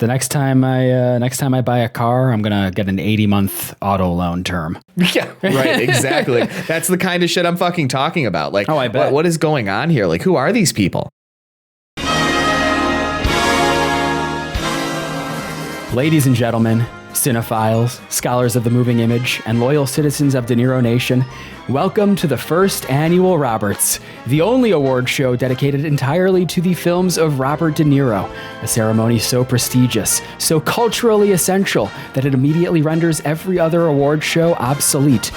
The next time I buy a car, I'm gonna get an 80-month auto loan term. Yeah, right. Exactly. That's the kind of shit I'm fucking talking about. Like, oh, I bet. What is going on here? Like, who are these people? Ladies and gentlemen, cinephiles, scholars of the moving image, and loyal citizens of De Niro Nation, welcome to the first annual Roberts, the only award show dedicated entirely to the films of Robert De Niro, a ceremony so prestigious, so culturally essential, that it immediately renders every other award show obsolete.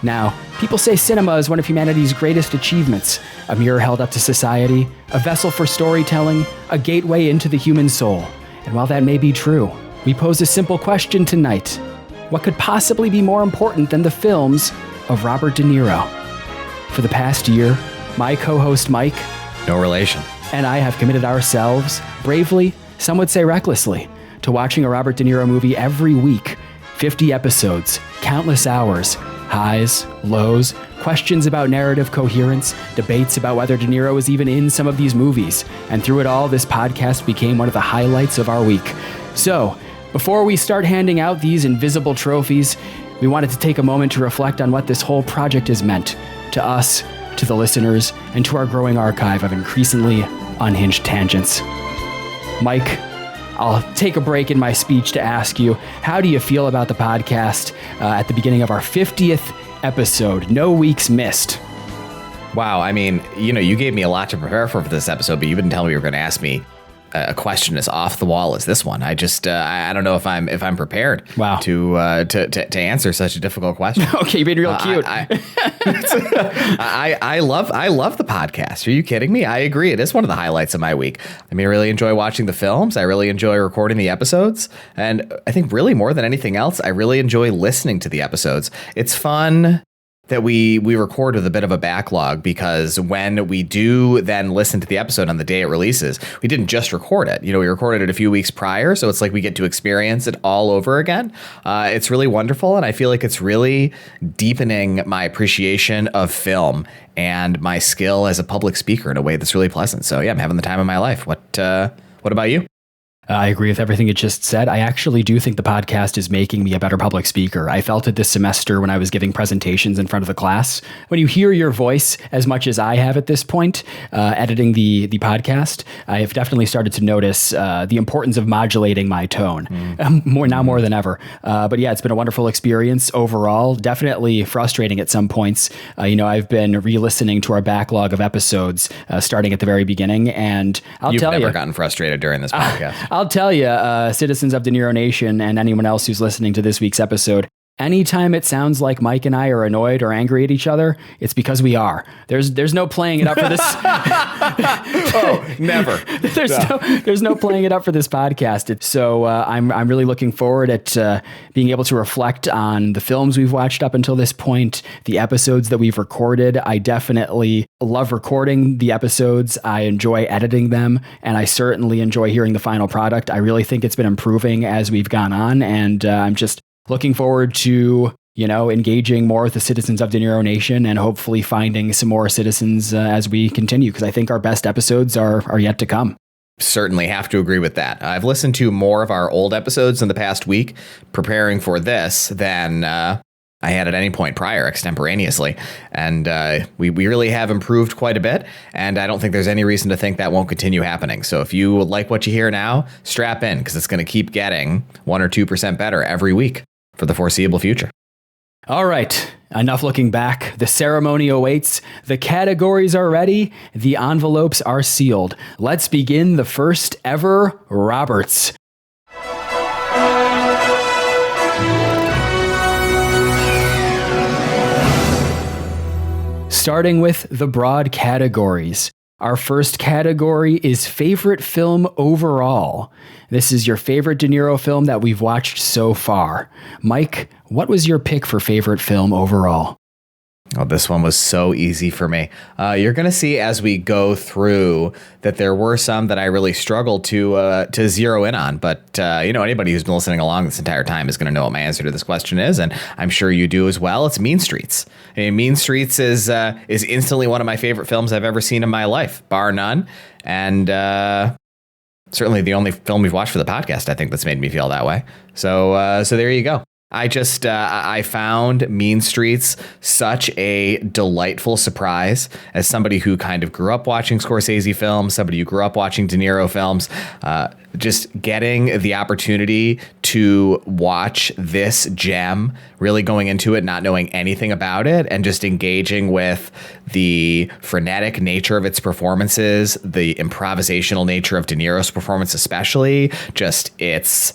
Now, people say cinema is one of humanity's greatest achievements, a mirror held up to society, a vessel for storytelling, a gateway into the human soul. And while that may be true, we pose a simple question tonight. What could possibly be more important than the films of Robert De Niro? For the past year, my co-host Mike, no relation, and I have committed ourselves, bravely, some would say recklessly, to watching a Robert De Niro movie every week. 50 episodes, countless hours, highs, lows, questions about narrative coherence, debates about whether De Niro is even in some of these movies. And through it all, this podcast became one of the highlights of our week. So, before we start handing out these invisible trophies, we wanted to take a moment to reflect on what this whole project has meant to us, to the listeners, and to our growing archive of increasingly unhinged tangents. Mike, I'll take a break in my speech to ask you, how do you feel about the podcast at the beginning of our 50th episode? No weeks missed. Wow. I mean, you gave me a lot to prepare for this episode, but you didn't tell me you were going to ask me a question as off the wall as this one. I just I don't know if I'm prepared. Wow. to answer such a difficult question. Okay, you're being real cute. I love the podcast. Are you kidding me? I agree. It is one of the highlights of my week. I mean, I really enjoy watching the films. I really enjoy recording the episodes, and I think really more than anything else, I really enjoy listening to the episodes. It's fun that we record with a bit of a backlog, because when we do then listen to the episode on the day it releases, we didn't just record it. We recorded it a few weeks prior, so it's like we get to experience it all over again. It's really wonderful, and I feel like it's really deepening my appreciation of film and my skill as a public speaker in a way that's really pleasant. So yeah, I'm having the time of my life. What about you? I agree with everything you just said. I actually do think the podcast is making me a better public speaker. I felt it this semester when I was giving presentations in front of the class. When you hear your voice as much as I have at this point, editing the podcast, I have definitely started to notice the importance of modulating my tone more than ever. But yeah, it's been a wonderful experience overall. Definitely frustrating at some points. I've been re-listening to our backlog of episodes starting at the very beginning, and You've never gotten frustrated during this podcast. I'll tell you, citizens of De Niro Nation and anyone else who's listening to this week's episode, anytime it sounds like Mike and I are annoyed or angry at each other, it's because we are. There's no playing it up for this. Oh, never. There's no playing it up for this podcast. So I'm really looking forward at being able to reflect on the films we've watched up until this point, the episodes that we've recorded. I definitely love recording the episodes. I enjoy editing them, and I certainly enjoy hearing the final product. I really think it's been improving as we've gone on, and I'm just looking forward to, engaging more with the citizens of De Niro Nation, and hopefully finding some more citizens as we continue, because I think our best episodes are yet to come. Certainly have to agree with that. I've listened to more of our old episodes in the past week preparing for this than I had at any point prior extemporaneously. And we really have improved quite a bit. And I don't think there's any reason to think that won't continue happening. So if you like what you hear now, strap in, because it's going to keep getting 1 or 2% better every week for the foreseeable future. All right, enough looking back. The ceremony awaits. The categories are ready. The envelopes are sealed. Let's begin the first ever Roberts. Starting with the broad categories. Our first category is favorite film overall. This is your favorite De Niro film that we've watched so far. Mike, what was your pick for favorite film overall? Oh, this one was so easy for me. You're going to see as we go through that there were some that I really struggled to zero in on. But, anybody who's been listening along this entire time is going to know what my answer to this question is. And I'm sure you do as well. It's Mean Streets. I mean, Mean Streets is instantly one of my favorite films I've ever seen in my life, bar none. And certainly the only film we've watched for the podcast, I think, that's made me feel that way. So there you go. I found Mean Streets such a delightful surprise as somebody who kind of grew up watching Scorsese films, somebody who grew up watching De Niro films. Just getting the opportunity to watch this gem, really going into it, not knowing anything about it, and just engaging with the frenetic nature of its performances, the improvisational nature of De Niro's performance, especially just its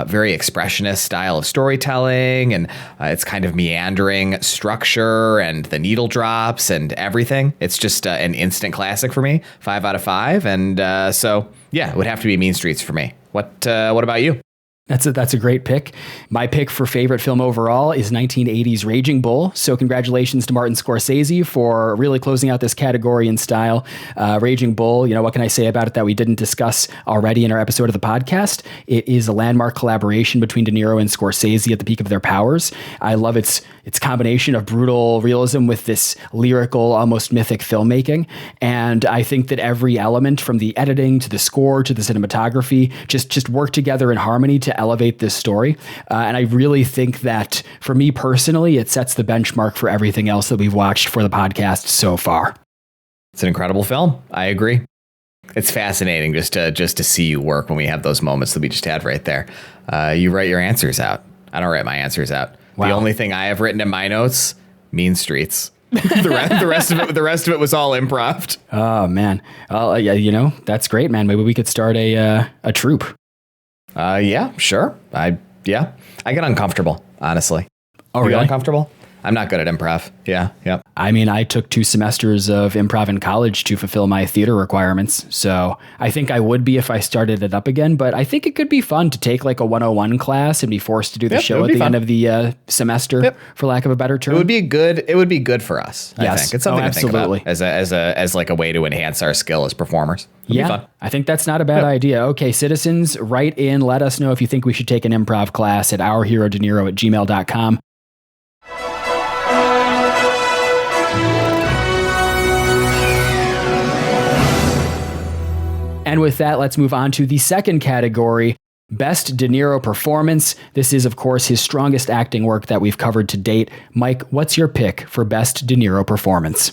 very expressionist style of storytelling and its kind of meandering structure and the needle drops and everything. It's just an instant classic for me, 5 out of 5. And so, yeah, it would have to be Mean Streets for me. What about you? That's a great pick. My pick for favorite film overall is 1980's Raging Bull. So congratulations to Martin Scorsese for really closing out this category in style. Raging Bull, what can I say about it that we didn't discuss already in our episode of the podcast? It is a landmark collaboration between De Niro and Scorsese at the peak of their powers. I love its combination of brutal realism with this lyrical, almost mythic filmmaking. And I think that every element, from the editing to the score to the cinematography, just work together in harmony to elevate this story. And I really think that, for me personally, it sets the benchmark for everything else that we've watched for the podcast so far. It's an incredible film. I agree. It's fascinating just to see you work when we have those moments that we just had right there. You write your answers out. I don't write my answers out. Wow. The only thing I have written in my notes, Mean Streets. the rest of it was all improv. Oh man. Yeah, that's great, man. Maybe we could start a troupe. Yeah, sure. I get uncomfortable, honestly. Oh, really? You get uncomfortable? I'm not good at improv. Yeah. I mean, I took 2 semesters of improv in college to fulfill my theater requirements. So I think I would be if I started it up again, but I think it could be fun to take like a 101 class and be forced to do the show at the end of the semester, for lack of a better term. It would be good for us. Yes. I think it's something to think about as like a way to enhance our skill as performers. It'd be fun. I think that's not a bad idea. Okay, citizens, write in. Let us know if you think we should take an improv class at ourherodeniro@gmail.com. And with that, let's move on to the second category, Best De Niro Performance. This is, of course, his strongest acting work that we've covered to date. Mike, what's your pick for Best De Niro Performance?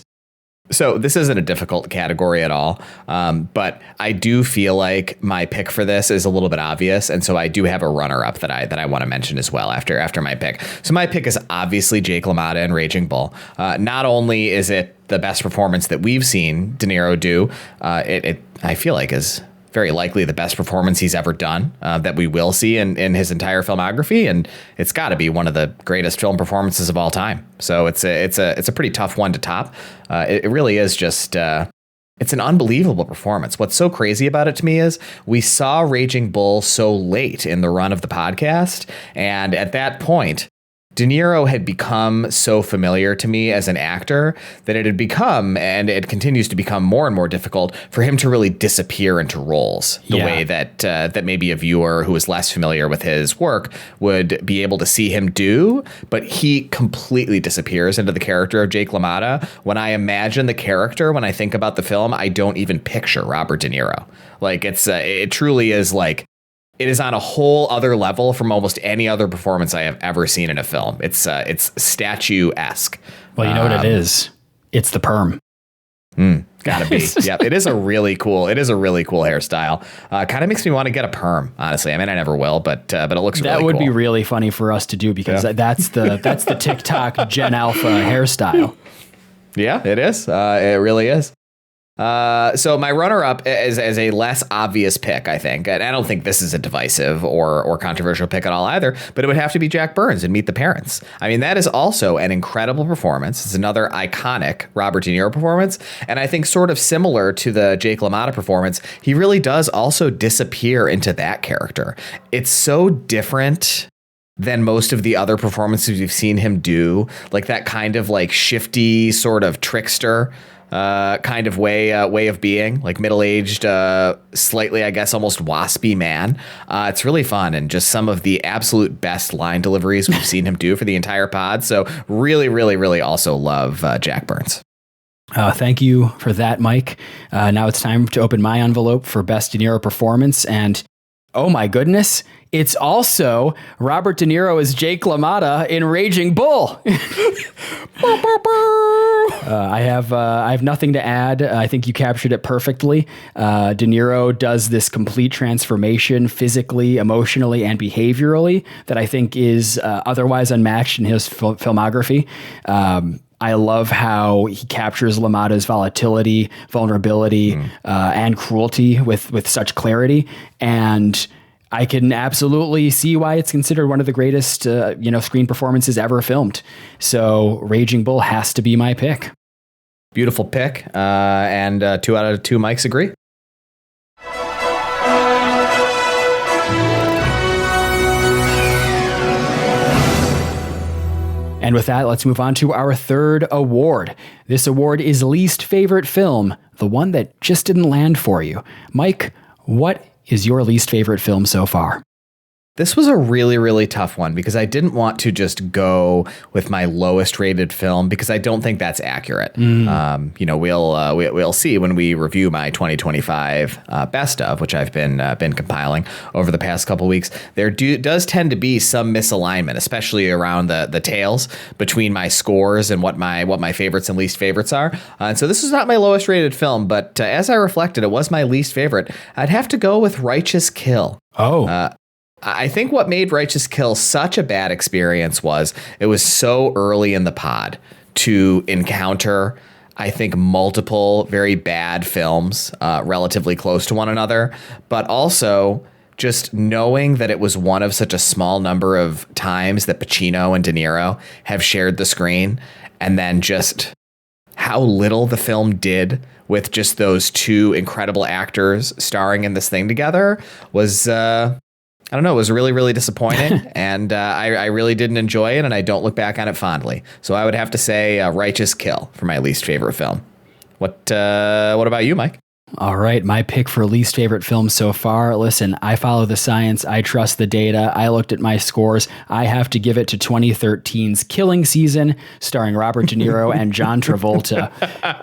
So this isn't a difficult category at all, but I do feel like my pick for this is a little bit obvious, and so I do have a runner-up that I want to mention as well after my pick. So my pick is obviously Jake LaMotta in Raging Bull. Not only is it the best performance that we've seen De Niro do, it I feel like is very likely the best performance he's ever done that we will see in his entire filmography, and it's got to be one of the greatest film performances of all time. So it's a pretty tough one to top. It really is just it's an unbelievable performance. What's so crazy about it to me is we saw Raging Bull so late in the run of the podcast, and at that point, De Niro had become so familiar to me as an actor that it had become, and it continues to become, more and more difficult for him to really disappear into roles the way that maybe a viewer who is less familiar with his work would be able to see him do. But he completely disappears into the character of Jake LaMotta. When I imagine the character, when I think about the film, I don't even picture Robert De Niro. Like it truly is like, it is on a whole other level from almost any other performance I have ever seen in a film. It's statue-esque. Well, you know what it is? It's the perm. Gotta be. Yeah, it is a really cool hairstyle. Kind of makes me want to get a perm, honestly. I mean, I never will, but it looks really cool. That would be really funny for us to do, because that's the TikTok Gen Alpha hairstyle. Yeah, it is. It really is. So my runner-up is a less obvious pick, I think. And I don't think this is a divisive or controversial pick at all either, but it would have to be Jack Burns in Meet the Parents. I mean, that is also an incredible performance. It's another iconic Robert De Niro performance. And I think sort of similar to the Jake LaMotta performance, he really does also disappear into that character. It's so different than most of the other performances we've seen him do, like that kind of like shifty sort of trickster kind of way of being, like middle-aged, slightly, I guess, almost waspy man. It's really fun, and just some of the absolute best line deliveries we've seen him do for the entire pod. So really, really, really also love Jack Burns. Thank you for that, Mike. Now it's time to open my envelope for Best De Niro Performance. And oh my goodness, it's also Robert De Niro as Jake LaMotta in Raging Bull. I have nothing to add. I think you captured it perfectly. De Niro does this complete transformation physically, emotionally, and behaviorally that I think is otherwise unmatched in his filmography. I love how he captures LaMotta's volatility, vulnerability, and cruelty with such clarity. And I can absolutely see why it's considered one of the greatest, screen performances ever filmed. So Raging Bull has to be my pick. Beautiful pick. And 2 out of 2 mics agree. And with that, let's move on to our third award. This award is least favorite film, the one that just didn't land for you. Mike, what is your least favorite film so far? This was a really, really tough one because I didn't want to just go with my lowest rated film because I don't think that's accurate. We'll see when we review my 2025 best of, which I've been compiling over the past couple weeks. There does tend to be some misalignment, especially around the tails between my scores and what my favorites and least favorites are. And so this is not my lowest rated film, but as I reflected, it was my least favorite. I'd have to go with Righteous Kill. I think what made Righteous Kill such a bad experience was it was so early in the pod to encounter, I think, multiple very bad films relatively close to one another, but also just knowing that it was one of such a small number of times that Pacino and De Niro have shared the screen, and then just how little the film did with just those two incredible actors starring in this thing together was... I don't know. It was really, really disappointing, and I really didn't enjoy it, and I don't look back on it fondly. So I would have to say Righteous Kill for my least favorite film. What about you, Mike? All right, my pick for least favorite film so far. Listen, I follow the science. I trust the data. I looked at my scores. I have to give it to 2013's Killing Season, starring Robert De Niro and John Travolta.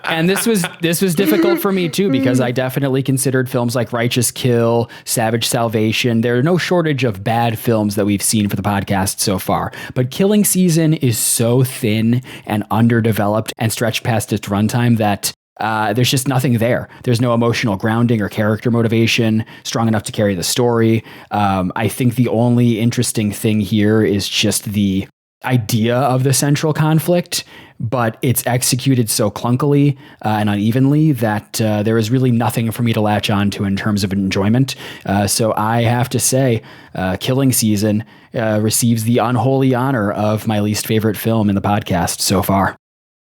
And this was difficult for me too, because I definitely considered films like Righteous Kill, Savage Salvation. There are no shortage of bad films that we've seen for the podcast so far. But Killing Season is so thin and underdeveloped and stretched past its runtime that there's just nothing there. There's no emotional grounding or character motivation strong enough to carry the story. I think the only interesting thing here is just the idea of the central conflict, but it's executed so clunkily and unevenly that there is really nothing for me to latch on to in terms of enjoyment. So I have to say, Killing Season receives the unholy honor of my least favorite film in the podcast so far.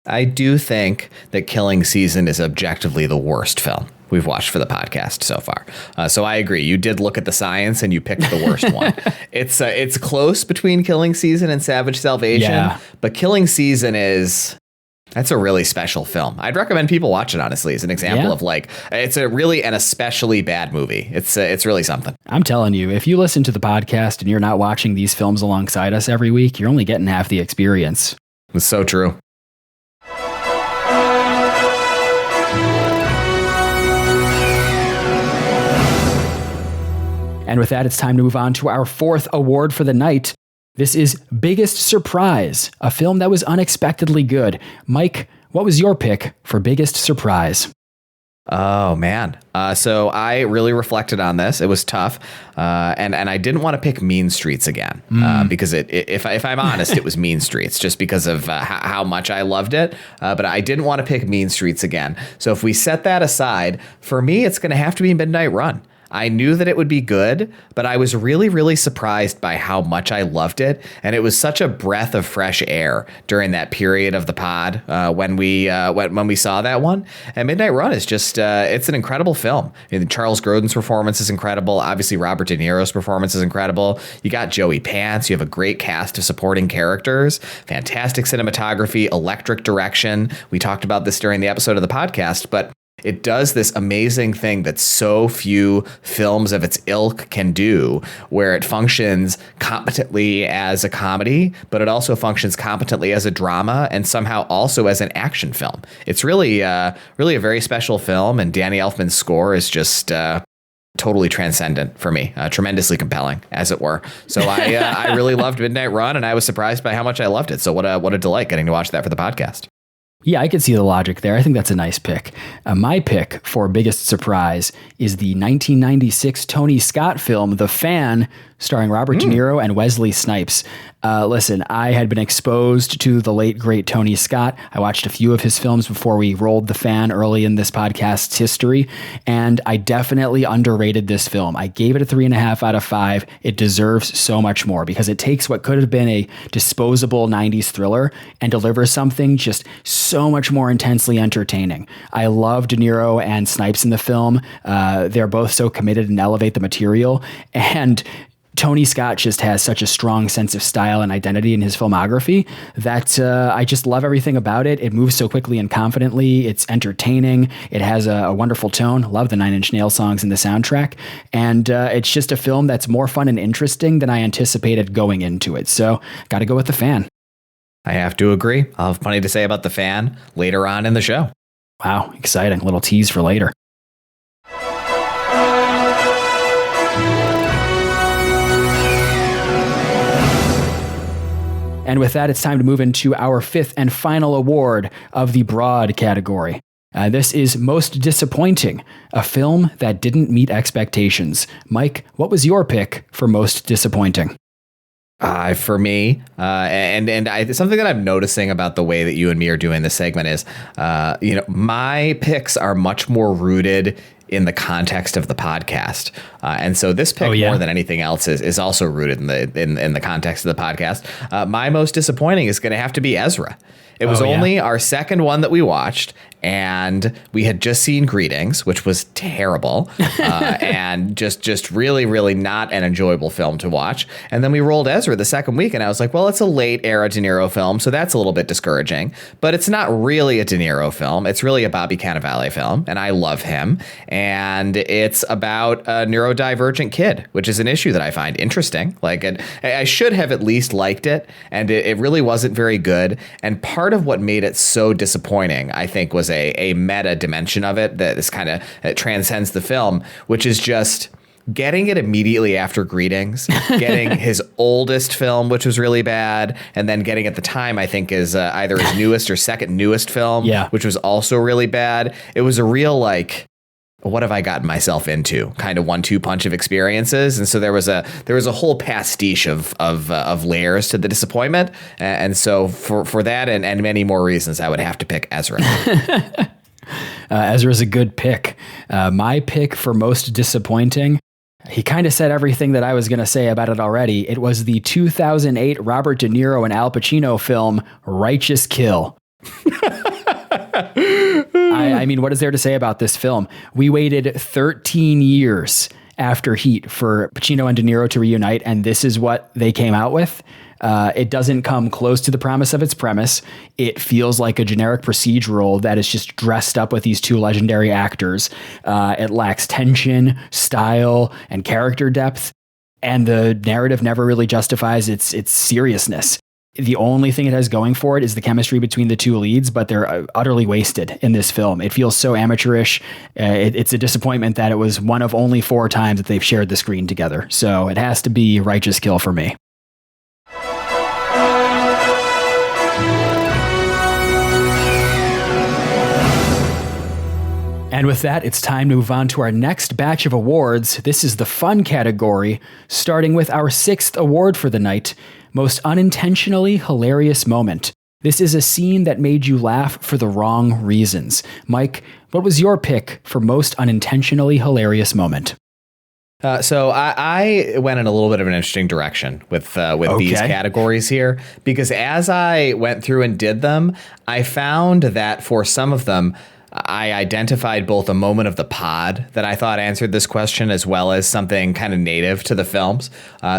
I do think that Killing Season is objectively the worst film we've watched for the podcast so far. So I agree. You did look at the science and you picked the worst one. It's close between Killing Season and Savage Salvation, but Killing Season that's a really special film. I'd recommend people watch it, honestly, as an example of it's a really an especially bad movie. It's really something. I'm telling you, if you listen to the podcast and you're not watching these films alongside us every week, you're only getting half the experience. It's so true. And with that, it's time to move on to our fourth award for the night. This is Biggest Surprise, a film that was unexpectedly good. Mike, what was your pick for Biggest Surprise? Oh, man. So I really reflected on this. It was tough. And I didn't want to pick Mean Streets again because if I'm honest, it was Mean Streets just because of how much I loved it. But I didn't want to pick Mean Streets again. So if we set that aside, for me, it's going to have to be Midnight Run. I knew that it would be good, but I was really, really surprised by how much I loved it. And it was such a breath of fresh air during that period of the pod when we saw that one. And Midnight Run is just, it's an incredible film. Charles Grodin's performance is incredible. Obviously, Robert De Niro's performance is incredible. You got Joey Pants. You have a great cast of supporting characters, fantastic cinematography, electric direction. We talked about this during the episode of the podcast, but It does this amazing thing that so few films of its ilk can do, where it functions competently as a comedy, but it also functions competently as a drama and somehow also as an action film. It's really a very special film, and Danny Elfman's score is just totally transcendent for me, tremendously compelling, as it were. So I really loved Midnight Run, and I was surprised by how much I loved it. So what a delight getting to watch that for the podcast. Yeah, I could see the logic there. I think that's a nice pick. My pick for biggest surprise is the 1996 Tony Scott film, The Fan, starring Robert De Niro and Wesley Snipes. Listen, I had been exposed to the late, great Tony Scott. I watched a few of his films before we rolled The Fan early in this podcast's history, and I definitely underrated this film. I gave it a 3.5 out of 5. It deserves so much more because it takes what could have been a disposable 90s thriller and delivers something just so much more intensely entertaining. I love De Niro and Snipes in the film. They're both so committed and elevate the material, and Tony Scott just has such a strong sense of style and identity in his filmography that I just love everything about it. It moves so quickly and confidently. It's entertaining. It has a wonderful tone. Love the Nine Inch Nails songs in the soundtrack. And it's just a film that's more fun and interesting than I anticipated going into it. So got to go with The Fan. I have to agree. I'll have plenty to say about The Fan later on in the show. Wow, exciting. A little tease for later. And with that, it's time to move into our fifth and final award of the broad category. This is Most Disappointing, a film that didn't meet expectations. Mike, what was your pick for Most Disappointing? For me, something that I'm noticing about the way that you and me are doing this segment is, my picks are much more rooted in the context of the podcast, and so this pick more than anything else is also rooted in the context of the podcast. My most disappointing is going to have to be Ezra. It was only our second one that we watched, and we had just seen Greetings, which was terrible, and just really, really not an enjoyable film to watch. And then we rolled Ezra the second week, and I was like, well, it's a late era De Niro film, so that's a little bit discouraging. But it's not really a De Niro film. It's really a Bobby Cannavale film, and I love him. And it's about a neurodivergent kid, which is an issue that I find interesting. Like, I should have at least liked it, and it really wasn't very good. And part of what made it so disappointing, I think, was a meta dimension of it that is kind of transcends the film, which is just getting it immediately after Greetings, getting his oldest film, which was really bad, and then getting at the time, I think, is either his newest or second newest film, which was also really bad. It was a real, what have I gotten myself into kind of 1-2 punch of experiences. And so there was a whole pastiche of layers to the disappointment. And so for that and many more reasons, I would have to pick Ezra. Ezra's a good pick. My pick for most disappointing, he kind of said everything that I was going to say about it already. It was the 2008 Robert De Niro and Al Pacino film, Righteous Kill. I mean, what is there to say about this film? We waited 13 years after Heat for Pacino and De Niro to reunite, and this is what they came out with. It doesn't come close to the promise of its premise. It feels like a generic procedural that is just dressed up with these two legendary actors. It lacks tension, style, and character depth, and the narrative never really justifies its seriousness. The only thing it has going for it is the chemistry between the two leads, but they're utterly wasted in this film. It feels so amateurish. It's a disappointment that it was one of only 4 times that they've shared the screen together. So it has to be Righteous Kill for me. And with that, it's time to move on to our next batch of awards. This is the fun category, starting with our 6th award for the night, Most Unintentionally Hilarious Moment. This is a scene that made you laugh for the wrong reasons. Mike, what was your pick for Most Unintentionally Hilarious Moment? So I went in a little bit of an interesting direction with these categories here, because as I went through and did them, I found that for some of them, I identified both a moment of the pod that I thought answered this question as well as something kind of native to the films.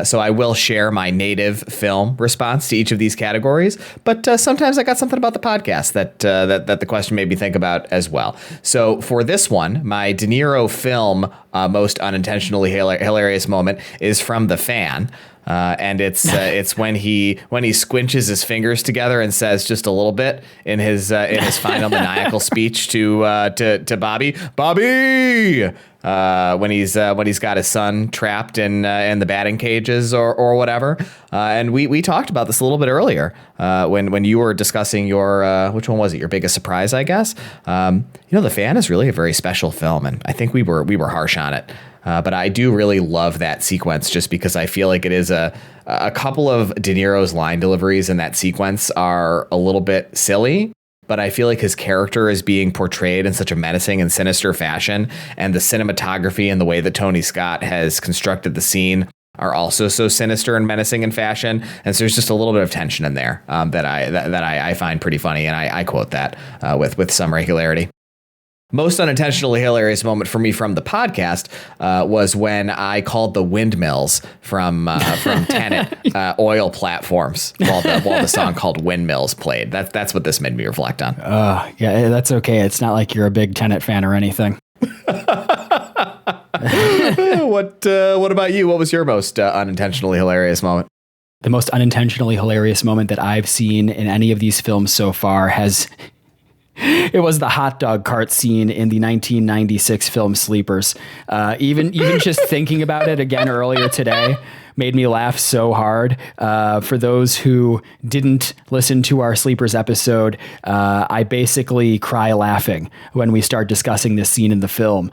So I will share my native film response to each of these categories. But sometimes I got something about the podcast that the question made me think about as well. So for this one, my De Niro film most unintentionally hilarious moment is from The Fan. And it's when he squinches his fingers together and says just a little bit in his final maniacal speech to Bobby, when he's got his son trapped in the batting cages or whatever. And we talked about this a little bit earlier when you were discussing your which one was it, your biggest surprise, I guess. The Fan is really a very special film, and I think we were harsh on it. But I do really love that sequence just because I feel like it is a couple of De Niro's line deliveries in that sequence are a little bit silly, but I feel like his character is being portrayed in such a menacing and sinister fashion. And the cinematography and the way that Tony Scott has constructed the scene are also so sinister and menacing in fashion. And so there's just a little bit of tension in there that I find pretty funny. And I quote that with some regularity. Most unintentionally hilarious moment for me from the podcast was when I called the windmills from Tenet oil platforms while the song called Windmills played. That's what this made me reflect on. Yeah, that's okay. It's not like you're a big Tenet fan or anything. What about you? What was your most unintentionally hilarious moment? The most unintentionally hilarious moment that I've seen in any of these films so far it was the hot dog cart scene in the 1996 film Sleepers. Even just thinking about it again earlier today made me laugh so hard. For those who didn't listen to our Sleepers episode, I basically cry laughing when we start discussing this scene in the film.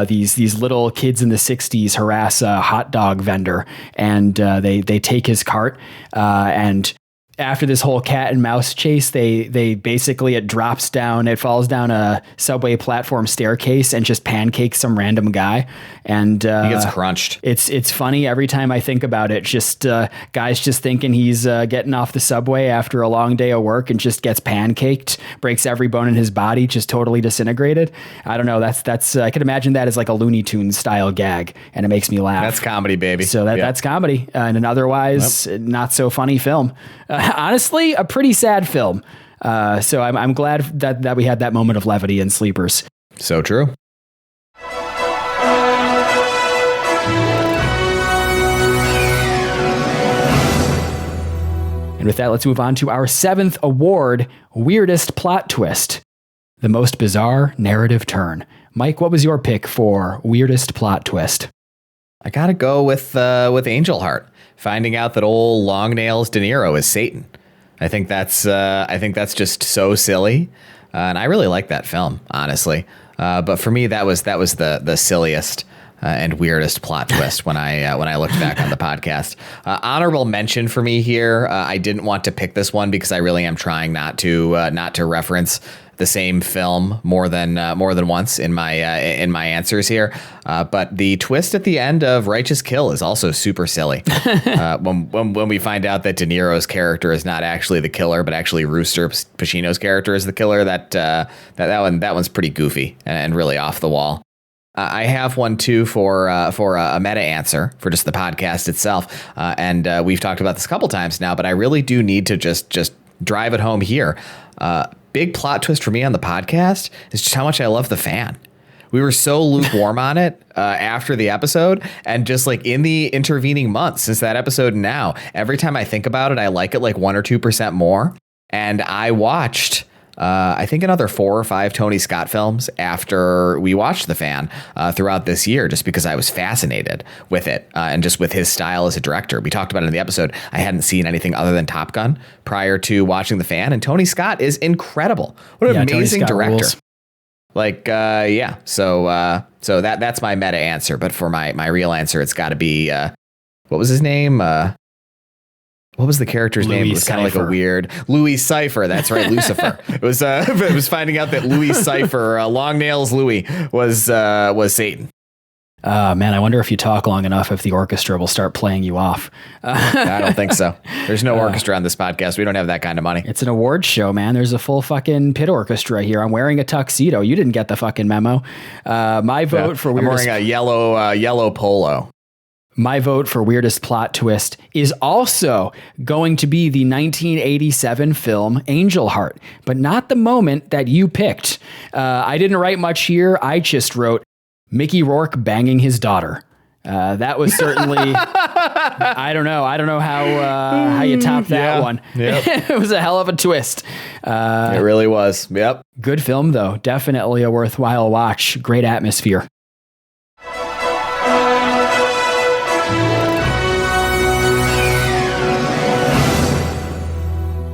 These little kids in the 60s harass a hot dog vendor, and they take his cart, and after this whole cat and mouse chase, they basically, it falls down a subway platform staircase and just pancakes some random guy. And he gets crunched. It's funny every time I think about it. Just guys just thinking he's getting off the subway after a long day of work and just gets pancaked, breaks every bone in his body, just totally disintegrated. I don't know. That's I could imagine that as like a Looney Tunes style gag, and it makes me laugh. That's comedy, baby. So that's comedy in an otherwise not so funny film. Honestly, a pretty sad film. So I'm glad that we had that moment of levity in Sleepers. So true. And with that, let's move on to our 7th award, Weirdest Plot Twist. The most bizarre narrative turn. Mike, what was your pick for Weirdest Plot Twist? I gotta go with Angel Heart. Finding out that old Long Nails De Niro is Satan. I think that's just so silly, and I really like that film, honestly. But for me, that was the silliest and weirdest plot twist when I looked back on the podcast. Honorable mention for me here. I didn't want to pick this one because I really am trying not to reference the same film more than once in my answers here. But the twist at the end of Righteous Kill is also super silly. When we find out that De Niro's character is not actually the killer, but actually Rooster Pacino's character is the killer, that one's pretty goofy and really off the wall. I have one too for a meta answer for just the podcast itself, and we've talked about this a couple times now, but I really do need to just drive it home here. Big plot twist for me on the podcast is just how much I love The Fan. We were so lukewarm on it after the episode, and just like in the intervening months since that episode and now, every time I think about it, I like it like 1 or 2% more. And I watched I think another 4 or 5 Tony Scott films after we watched The Fan throughout this year, just because I was fascinated with it and just with his style as a director. We talked about it in the episode. I hadn't seen anything other than Top Gun prior to watching The Fan, and Tony Scott is incredible. What an amazing director. Rules. So that's my meta answer. But for my real answer, it's got to be what was his name? What was the character's name? It was kind of like a weird Louis Cypher. That's right, Lucifer. It was finding out that Louis Cypher, Long Nails Louis, was Satan. Man, I wonder if you talk long enough if the orchestra will start playing you off. I don't think so. There's no orchestra on this podcast. We don't have that kind of money. It's an awards show, man. There's a full fucking pit orchestra here. I'm wearing a tuxedo. You didn't get the fucking memo. My vote for weirdest... I'm wearing a yellow polo. My vote for weirdest plot twist is also going to be the 1987 film Angel Heart, but not the moment that you picked. I didn't write much here. I just wrote Mickey Rourke banging his daughter. That was certainly, I don't know how you top that one. Yep. It was a hell of a twist. It really was. Yep. Good film though. Definitely a worthwhile watch. Great atmosphere.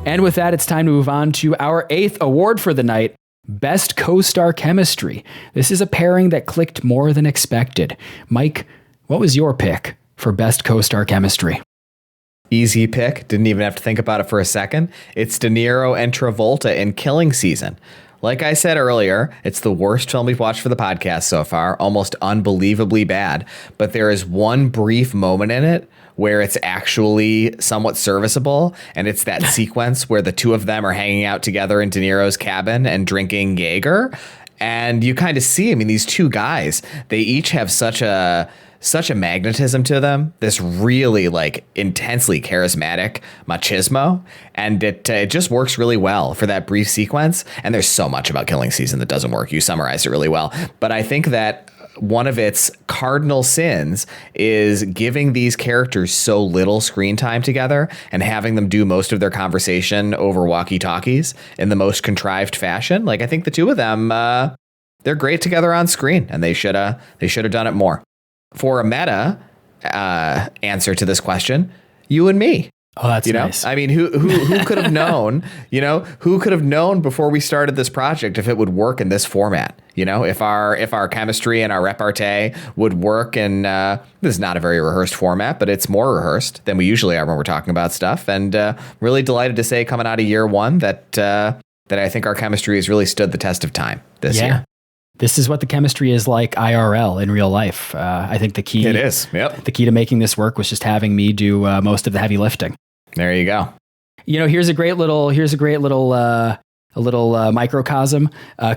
And with that, it's time to move on to our 8th award for the night. Best co-star chemistry. This is a pairing that clicked more than expected. Mike, what was your pick for best co-star chemistry? Easy pick. Didn't even have to think about it for a second. It's De Niro and Travolta in Killing Season. Like I said earlier, it's the worst film we've watched for the podcast so far, almost unbelievably bad. But there is one brief moment in it where it's actually somewhat serviceable. And it's that sequence where the two of them are hanging out together in De Niro's cabin and drinking Jaeger. And you kind of see, I mean, these two guys, they each have such a magnetism to them, this really like intensely charismatic machismo, and it just works really well for that brief sequence. And there's so much about Killing Season that doesn't work. You summarized it really well. But I think that one of its cardinal sins is giving these characters so little screen time together and having them do most of their conversation over walkie-talkies in the most contrived fashion. Like, I think the two of them, they're great together on screen, and they should have done it more. For a meta answer to this question, you and me. Oh, that's nice. I mean, who could have known, who could have known before we started this project if it would work in this format? If our chemistry and our repartee would work in, this is not a very rehearsed format, but it's more rehearsed than we usually are when we're talking about stuff. And really delighted to say coming out of year one that I think our chemistry has really stood the test of time this year. This is what the chemistry is like IRL in real life. I think the key... It is, yep. The key to making this work was just having me do most of the heavy lifting. There you go. Here's a great little microcosm.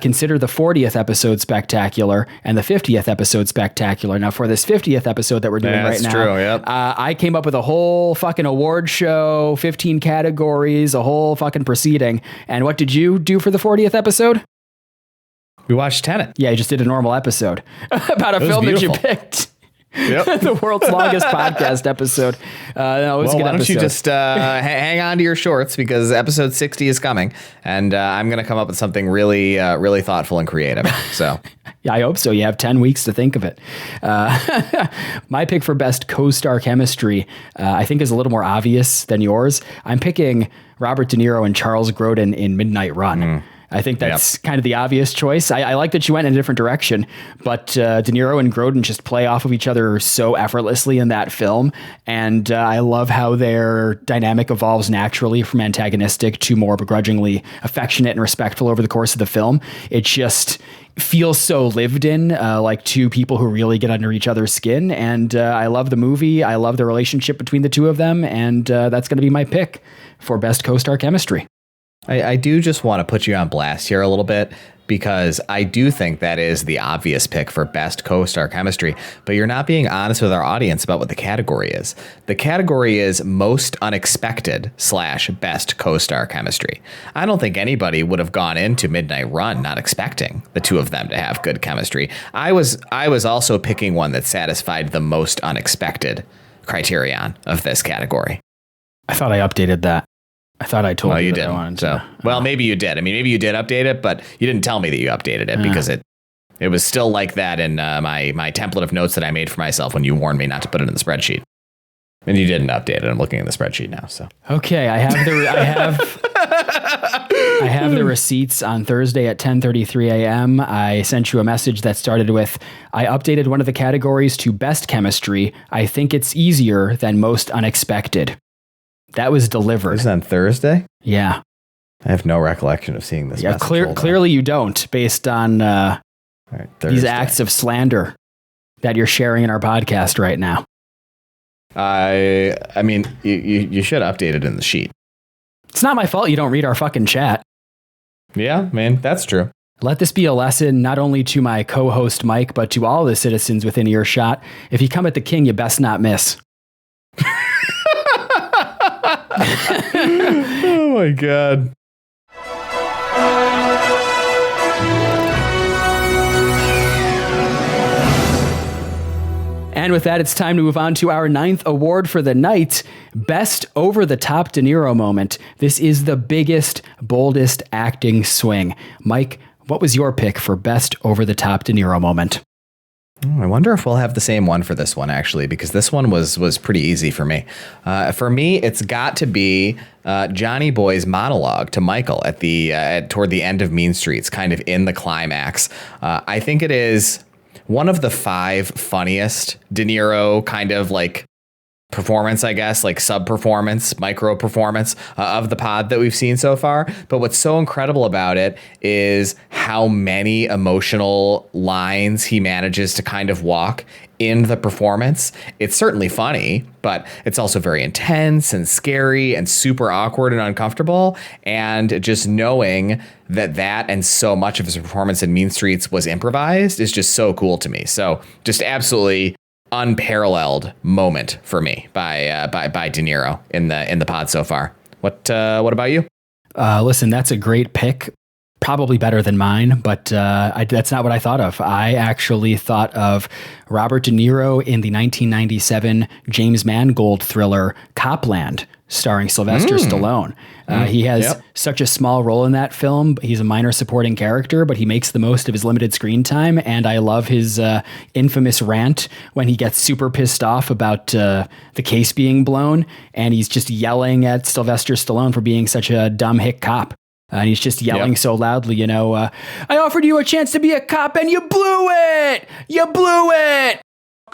Consider the 40th episode spectacular and the 50th episode spectacular. Now, for this 50th episode that we're doing right now, true, yep. I came up with a whole fucking award show, 15 categories, a whole fucking proceeding. And what did you do for the 40th episode? We watched Tenet. Yeah, you just did a normal episode about a film that you picked. Yep. The world's longest podcast episode. No, it was a good why don't episode. you just hang on to your shorts, because episode 60 is coming, and I'm going to come up with something really, really thoughtful and creative. So, yeah, I hope so. You have 10 weeks to think of it. My pick for best co-star chemistry, I think, is a little more obvious than yours. I'm picking Robert De Niro and Charles Grodin in Midnight Run. I think that's kind of the obvious choice. I like that you went in a different direction, but De Niro and Grodin just play off of each other so effortlessly in that film. And I love how their dynamic evolves naturally from antagonistic to more begrudgingly affectionate and respectful over the course of the film. It just feels so lived in, like two people who really get under each other's skin. And I love the movie. I love the relationship between the two of them. And that's going to be my pick for best co-star chemistry. I do just want to put you on blast here a little bit, because I do think that is the obvious pick for best co-star chemistry, but you're not being honest with our audience about what the category is. The category is most unexpected / best co-star chemistry. I don't think anybody would have gone into Midnight Run not expecting the two of them to have good chemistry. I was also picking one that satisfied the most unexpected criterion of this category. I thought I updated that. I thought I told you that didn't. I wanted to. Well, maybe you did. I mean, maybe you did update it, but you didn't tell me that you updated it because it was still like that in my template of notes that I made for myself when you warned me not to put it in the spreadsheet. And you didn't update it. I'm looking in the spreadsheet now. So okay, I have the receipts on Thursday at 10:33 a.m. I sent you a message that started with, I updated one of the categories to best chemistry. I think it's easier than most unexpected. That was delivered. Was it on Thursday? Yeah. I have no recollection of seeing this. Yeah, clearly you don't, based on these acts of slander that you're sharing in our podcast right now. I mean, you should update it in the sheet. It's not my fault you don't read our fucking chat. Yeah, man, that's true. Let this be a lesson not only to my co-host Mike, but to all the citizens within earshot. If you come at the king, you best not miss. Oh my God. And with that, it's time to move on to our 9th award for the night, Best Over-the-Top De Niro Moment. This is the biggest, boldest acting swing. Mike, what was your pick for Best Over-the-Top De Niro Moment? I wonder if we'll have the same one for this one, actually, because this one was pretty easy for me. For me, it's got to be Johnny Boy's monologue to Michael at toward the end of Mean Streets, kind of in the climax. I think it is one of the 5 funniest De Niro kind of like performance, I guess, like sub-performance, micro-performance of the pod that we've seen so far. But what's so incredible about it is how many emotional lines he manages to kind of walk in the performance. It's certainly funny, but it's also very intense and scary and super awkward and uncomfortable. And just knowing that and so much of his performance in Mean Streets was improvised is just so cool to me. So just absolutely unparalleled moment for me by De Niro in the pod so far. What about you? Listen, that's a great pick. Probably better than mine, but that's not what I thought of. I actually thought of Robert De Niro in the 1997 James Mangold thriller Copland, starring Sylvester Stallone. He has such a small role in that film. He's a minor supporting character, but he makes the most of his limited screen time. And I love his infamous rant when he gets super pissed off about the case being blown. And he's just yelling at Sylvester Stallone for being such a dumb hick cop. And he's just yelling so loudly, I offered you a chance to be a cop and you blew it. You blew it.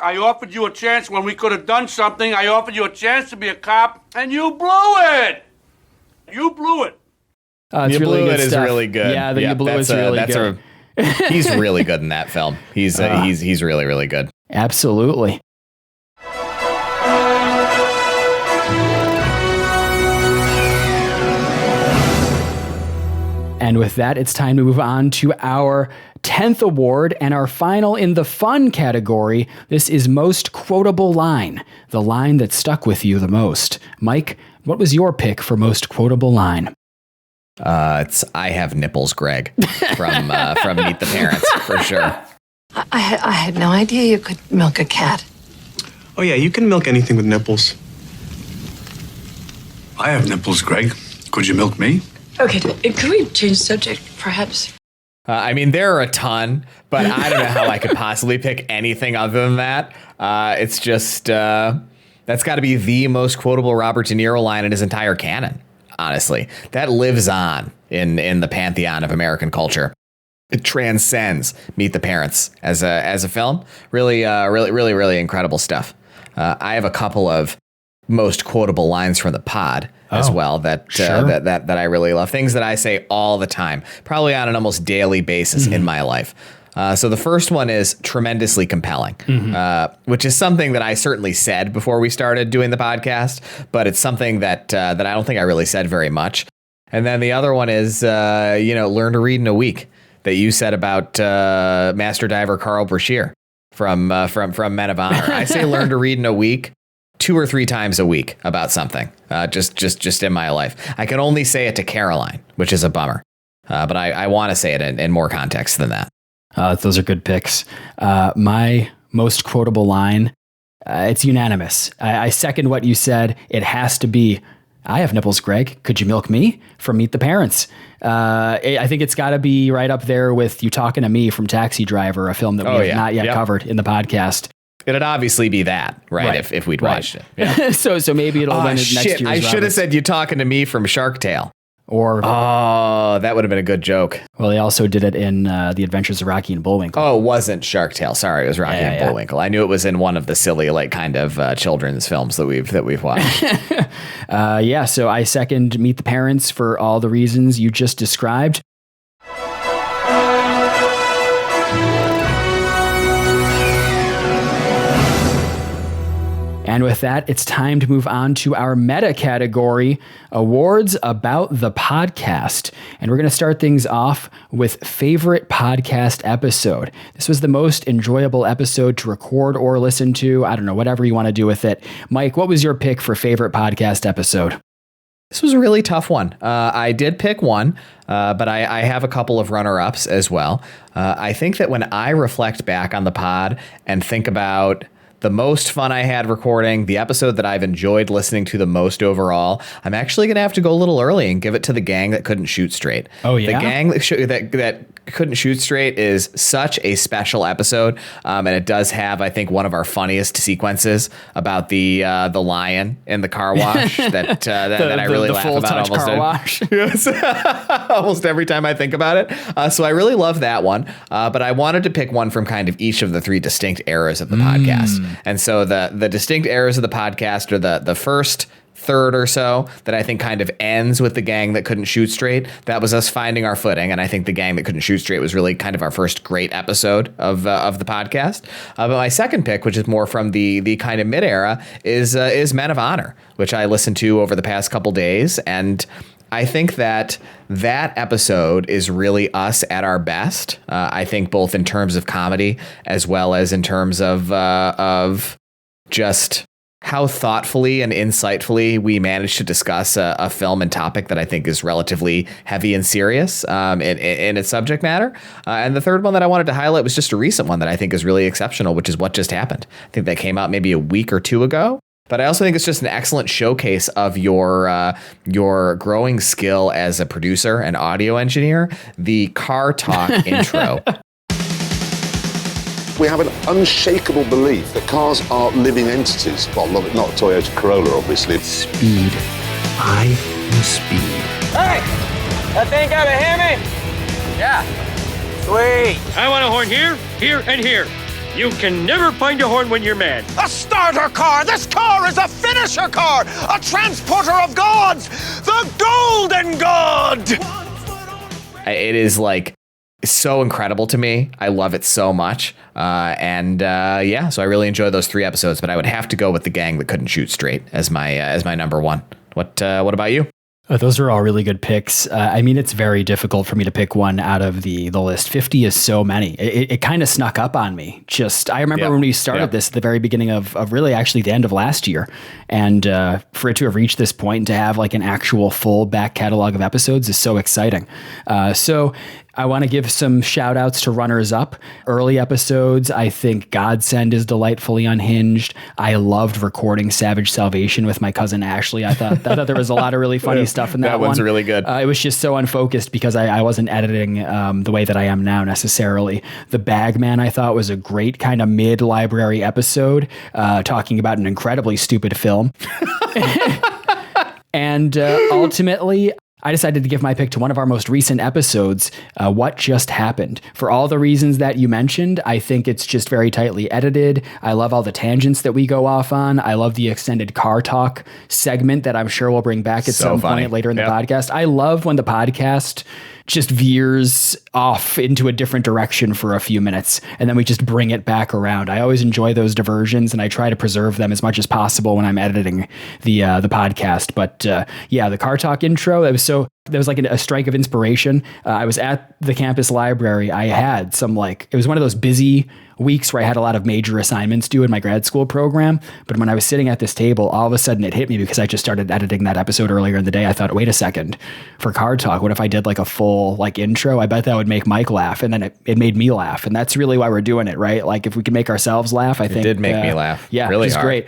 I offered you a chance when we could have done something. I offered you a chance to be a cop, and you blew it. You blew it. It's You really Blew good It is stuff. really good. Yeah, the You Blew It's really good. He's really good in that film. He's really, really good. Absolutely. And with that, it's time to move on to our 10th award and our final in the fun category. This is Most Quotable Line, the line that stuck with you the most. Mike, what was your pick for Most Quotable Line? It's I Have Nipples, Greg, from Meet the Parents, for sure. I had no idea you could milk a cat. Oh, yeah, you can milk anything with nipples. I have nipples, Greg. Could you milk me? Okay, can we change subject, perhaps? I mean, there are a ton, but I don't know how I could possibly pick anything other than that. It's just, that's got to be the most quotable Robert De Niro line in his entire canon, honestly. That lives on in the pantheon of American culture. It transcends Meet the Parents as a film. Really incredible stuff. I have a couple of most quotable lines from the pod as well that I really love. Things that I say all the time, probably on an almost daily basis in my life. So the first one is tremendously compelling, which is something that I certainly said before we started doing the podcast, but it's something that I don't think I really said very much. And then the other one is, learn to read in a week, that you said about Master Diver Carl Brashear from Men of Honor. I say learn to read in a week 2 or 3 times a week about something, just in my life. I can only say it to Caroline, which is a bummer. But I want to say it in more context than that. Those are good picks. My most quotable line, it's unanimous. I second what you said. It has to be, I have nipples, Greg. Could you milk me? From Meet the Parents. I think it's got to be right up there with You Talking to Me from Taxi Driver, a film that we have not yet covered in the podcast. It'd obviously be that, right? If we'd watched it. Yeah. so maybe it'll win next year's I should have said You Talking to Me from Shark Tale. Or that would have been a good joke. Well, they also did it in The Adventures of Rocky and Bullwinkle. Oh, it wasn't Shark Tale. Sorry, it was Rocky and Bullwinkle. I knew it was in one of the silly, kind of children's films that we've watched. So I second Meet the Parents for all the reasons you just described. And with that, it's time to move on to our meta category, awards about the podcast. And we're going to start things off with favorite podcast episode. This was the most enjoyable episode to record or listen to. I don't know, whatever you want to do with it. Mike, what was your pick for favorite podcast episode? This was a really tough one. I did pick one, but I have a couple of runner-ups as well. I think that when I reflect back on the pod and think about the most fun I had recording, the episode that I've enjoyed listening to the most overall, I'm actually going to have to go a little early and give it to The Gang That Couldn't Shoot Straight. Oh, yeah? The Gang that Couldn't Shoot Straight is such a special episode, and it does have, I think, one of our funniest sequences about the lion in the car wash that I really laugh about almost every time I think about it. So I really love that one, but I wanted to pick one from kind of each of the three distinct eras of the podcast. And so the distinct eras of the podcast are the first third or so that I think kind of ends with The Gang That Couldn't Shoot Straight. That was us finding our footing, and I think The Gang That Couldn't Shoot Straight was really kind of our first great episode of the podcast. But my second pick, which is more from the kind of mid era, is Men of Honor, which I listened to over the past couple days, and I think that episode is really us at our best. I think both in terms of comedy as well as in terms of just how thoughtfully and insightfully we managed to discuss a film and topic that I think is relatively heavy and serious in its subject matter. And the third one that I wanted to highlight was just a recent one that I think is really exceptional, which is What Just Happened. I think that came out maybe a week or two ago. But I also think it's just an excellent showcase of your growing skill as a producer and audio engineer. The car talk intro. We have an unshakable belief that cars are living entities. Well, not a Toyota Corolla, obviously. Speed. I am speed. Hey! That thing got a Hemi? Yeah. Sweet. I want a horn here, here, and here. You can never find a horn when you're mad. A starter car! This car is a finisher car! A transporter of gods! The Golden God! It is like so incredible to me. I love it so much. So I really enjoy those three episodes, but I would have to go with The Gang That Couldn't Shoot Straight as my number one. What about you? Those are all really good picks. I mean, it's very difficult for me to pick one out of the list. 50 is so many. It kind of snuck up on me. I remember when we started this at the very beginning of really actually the end of last year. And for it to have reached this point and to have like an actual full back catalog of episodes is so exciting. So I want to give some shout outs to runners up. Early episodes, I think Godsend is delightfully unhinged. I loved recording Savage Salvation with my cousin Ashley. I thought there was a lot of really funny stuff in that one. That one's really good. It was just so unfocused because I wasn't editing the way that I am now necessarily. The Bagman, I thought, was a great kind of mid-library episode talking about an incredibly stupid film. And ultimately, I decided to give my pick to one of our most recent episodes, What Just Happened. For all the reasons that you mentioned, I think it's just very tightly edited. I love all the tangents that we go off on. I love the extended car talk segment that I'm sure we'll bring back at some point later in the podcast. I love when the podcast just veers off into a different direction for a few minutes and then we just bring it back around. I always enjoy those diversions and I try to preserve them as much as possible when I'm editing the podcast. But the car talk intro, that was like a strike of inspiration. I was at the campus library. I had it was one of those busy weeks where I had a lot of major assignments due in my grad school program. But when I was sitting at this table, all of a sudden it hit me because I just started editing that episode earlier in the day. I thought, wait a second, for Car Talk, what if I did like a full intro? I bet that would make Mike laugh. And then it made me laugh. And that's really why we're doing it, right? Like if we can make ourselves laugh, I think. It did make me laugh. Yeah, really it's great.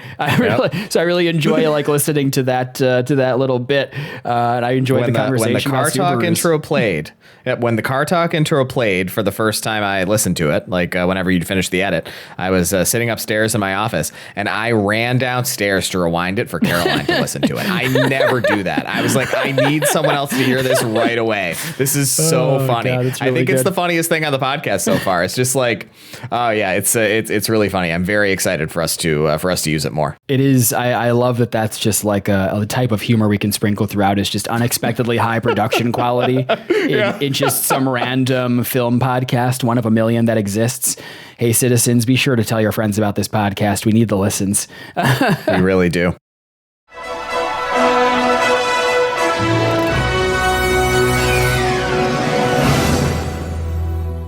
So I really enjoy listening to that little bit. And I enjoyed the conversation. When the Car Talk intro played, when the Car Talk intro played for the first time I listened to it, whenever you'd finish the edit, I was sitting upstairs in my office and I ran downstairs to rewind it for Caroline to listen to it. I never do that. I was like, I need someone else to hear this right away. This is so funny. God, really I think it's the funniest thing on the podcast so far. It's just like, oh yeah, it's really funny. I'm very excited for us to use it more. It is. I love that. That's just like a type of humor we can sprinkle throughout. Is just unexpectedly high high production quality in just some random film podcast, one of a million that exists. Hey, citizens, be sure to tell your friends about this podcast. We need the listens. We really do.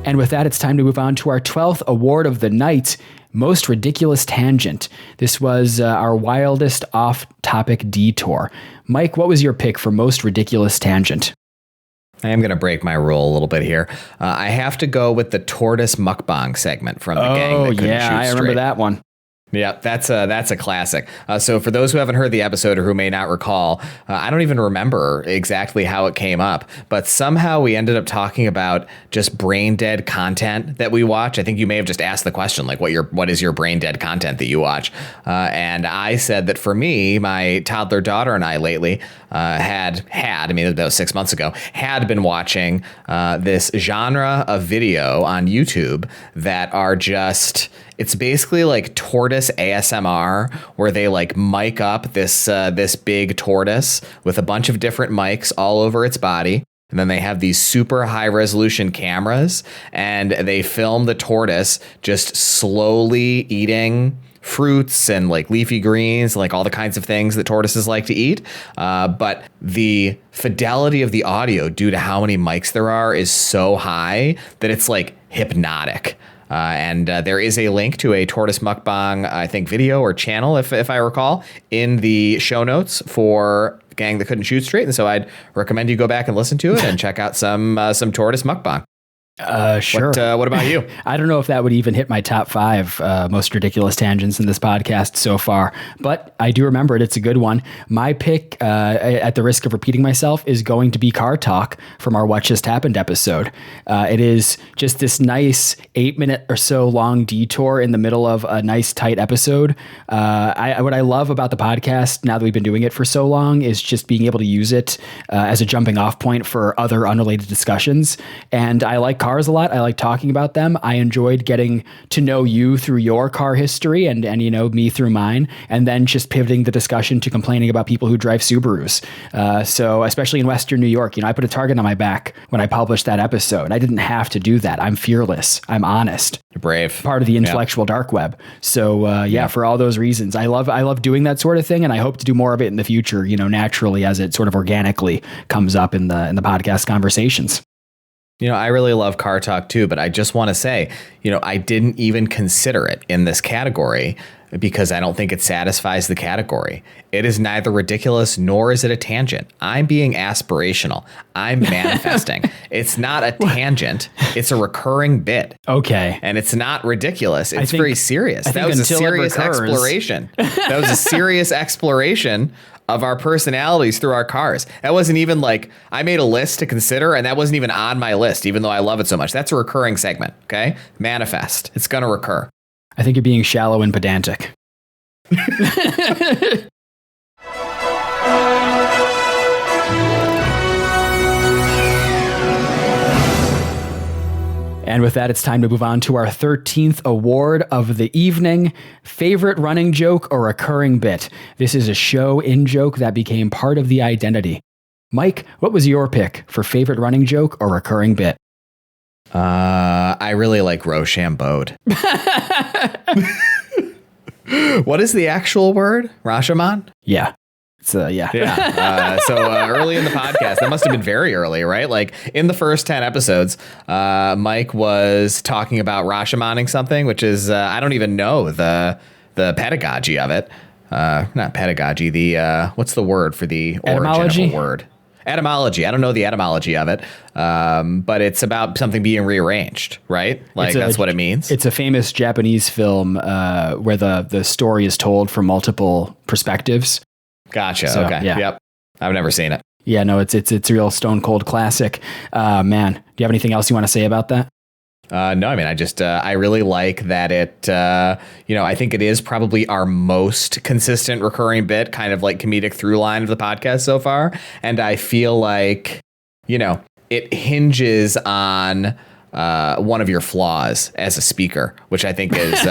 And with that, it's time to move on to our 12th award of the night, Most Ridiculous Tangent. This was our wildest off-topic detour. Mike, what was your pick for Most Ridiculous Tangent? I am going to break my rule a little bit here. I have to go with the tortoise mukbang segment from the gang that couldn't shoot straight. I remember that one. Yeah, that's a classic. So for those who haven't heard the episode or who may not recall, I don't even remember exactly how it came up, but somehow we ended up talking about just brain dead content that we watch. I think you may have just asked the question, like, what is your brain dead content that you watch? And I said that for me, my toddler daughter and I lately had, I mean, about 6 months ago, had been watching this genre of video on YouTube that are just... It's basically like tortoise ASMR, where they like mic up this big tortoise with a bunch of different mics all over its body. And then they have these super high resolution cameras, and they film the tortoise just slowly eating fruits and like leafy greens, like all the kinds of things that tortoises like to eat. But the fidelity of the audio, due to how many mics there are, is so high that it's like hypnotic. And there is a link to a tortoise mukbang, I think, video or channel, if I recall, in the show notes for Gang That Couldn't Shoot Straight. And so I'd recommend you go back and listen to it and check out some tortoise mukbang. Sure. What about you? I don't know if that would even hit my top 5 most ridiculous tangents in this podcast so far, but I do remember it. It's a good one. My pick, at the risk of repeating myself, is going to be Car Talk from our What Just Happened episode. It is just this nice 8-minute or so long detour in the middle of a nice tight episode. What I love about the podcast, now that we've been doing it for so long, is just being able to use it as a jumping off point for other unrelated discussions. And I like cars a lot. I like talking about them. I enjoyed getting to know you through your car history and you know, me through mine, and then just pivoting the discussion to complaining about people who drive Subarus. So especially in Western New York, you know, I put a target on my back when I published that episode. I didn't have to do that. I'm fearless. I'm honest. You're brave. Part of the intellectual dark web. So for all those reasons, I love doing that sort of thing, and I hope to do more of it in the future, you know, naturally as it sort of organically comes up in the podcast conversations. You know, I really love Car Talk too, but I just want to say, you know, I didn't even consider it in this category because I don't think it satisfies the category. It is neither ridiculous nor is it a tangent. I'm being aspirational. I'm manifesting. It's not a tangent. It's a recurring bit. Okay. And it's not ridiculous. It's very serious. That was a serious exploration. That was a serious exploration of our personalities through our cars. That wasn't even like, I made a list to consider, and that wasn't even on my list, even though I love it so much. That's a recurring segment, okay? Manifest. It's going to recur. I think you're being shallow and pedantic. And with that, it's time to move on to our 13th award of the evening, Favorite Running Joke or Recurring Bit. This is a show-in joke that became part of the identity. Mike, what was your pick for Favorite Running Joke or Recurring Bit? I really like Rochambeau. What is the actual word? Rashomon? Yeah. So early in the podcast, that must have been very early, right? Like in the first 10 episodes, Mike was talking about Rashomoning something, which is, I don't even know the pedagogy of it. Not pedagogy, the, what's the word for the origin of a word? Etymology. I don't know the etymology of it, but it's about something being rearranged, right? Like that's what it means. It's a famous Japanese film where the story is told from multiple perspectives. Gotcha. So, okay. Yeah. Yep. I've never seen it. Yeah, no, it's a real stone cold classic. Man, do you have anything else you want to say about that? No, I mean, I really like that it, I think it is probably our most consistent recurring bit, kind of like comedic through line of the podcast so far. And I feel like, it hinges on one of your flaws as a speaker, which I think is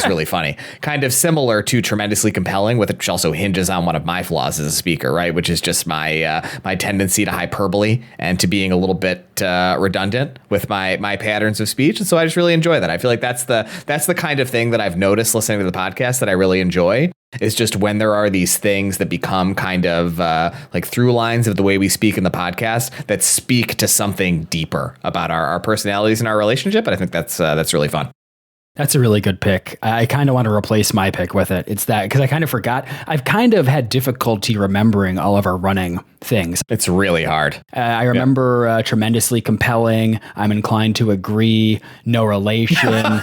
really funny. Kind of similar to Tremendously Compelling, which also hinges on one of my flaws as a speaker, right? Which is just my my tendency to hyperbole and to being a little bit redundant with my patterns of speech. And so I just really enjoy that. I feel like that's the kind of thing that I've noticed listening to the podcast that I really enjoy. Is just when there are these things that become kind of like through lines of the way we speak in the podcast that speak to something deeper about our personalities and our relationship. And I think that's really fun. That's a really good pick. I kind of want to replace my pick with it. It's that because I kind of forgot. I've kind of had difficulty remembering all of our running things. It's really hard. I remember Tremendously Compelling. I'm inclined to agree. No Relation.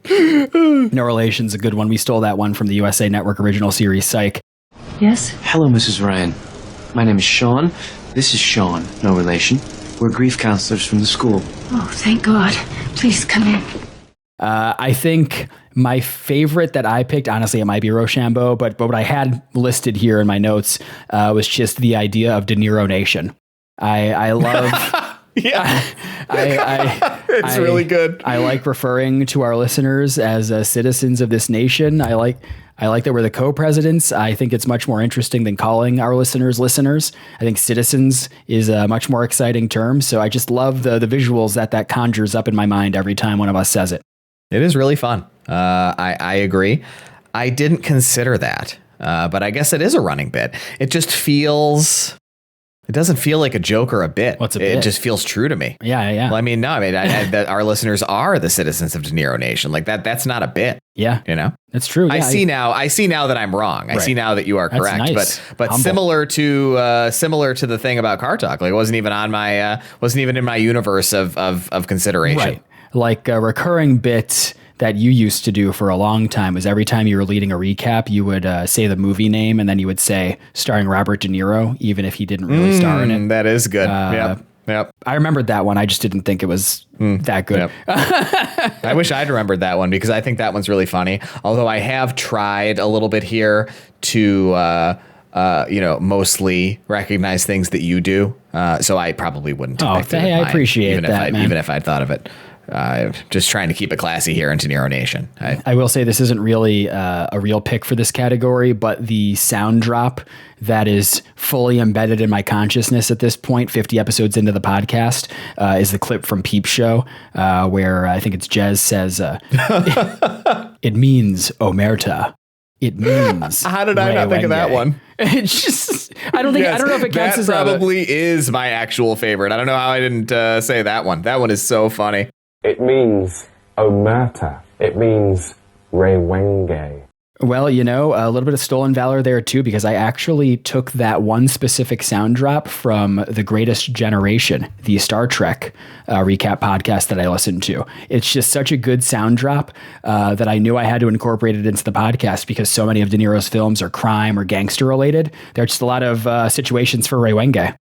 No Relation's a good one. We stole that one from the USA Network original series Psych. Yes? Hello, Mrs. Ryan. My name is Sean. This is Sean. No relation. We're grief counselors from the school. Oh, thank God. Please come in. I think my favorite that I picked, honestly, it might be Rochambeau, but what I had listed here in my notes was just the idea of De Niro Nation. I love... Yeah, it's really good. I like referring to our listeners as citizens of this nation. I like that we're the co-presidents. I think it's much more interesting than calling our listeners. I think citizens is a much more exciting term. So I just love the visuals that conjures up in my mind every time one of us says it. It is really fun. I agree. I didn't consider that, but I guess it is a running bit. It just feels... It doesn't feel like a joke or a bit. What's a bit? It just feels true to me. Yeah. Well, I mean, that our listeners are the citizens of De Niro Nation. Like that's not a bit. Yeah. You know? That's true. Yeah, I see now that I'm wrong. I see now that you are correct. Nice. But similar to the thing about Car Talk, like it wasn't even in my universe of consideration. Right. Like a recurring bit that you used to do for a long time was every time you were leading a recap, you would say the movie name and then you would say starring Robert De Niro, even if he didn't really star in it. That is good. Yep. I remembered that one. I just didn't think it was that good. Yep. I wish I'd remembered that one because I think that one's really funny. Although I have tried a little bit here to, mostly recognize things that you do. So I probably wouldn't have picked it. Hey, I appreciate that, man. Even if I'd thought of it. Just trying to keep it classy here in De Niro Nation. I will say this isn't really a real pick for this category, but the sound drop that is fully embedded in my consciousness at this point, 50 episodes into the podcast, is the clip from Peep Show, where I think it's Jez says, it means Omerta. It means. How did I not think of that one? It's just, I don't know if it counts as that probably is my actual favorite. I don't know how I didn't say that one. That one is so funny. It means Omerta. It means Rewenge. Well, a little bit of stolen valor there too, because I actually took that one specific sound drop from The Greatest Generation, the Star Trek recap podcast that I listened to. It's just such a good sound drop that I knew I had to incorporate it into the podcast because so many of De Niro's films are crime or gangster related. There are just a lot of situations for Rewenge.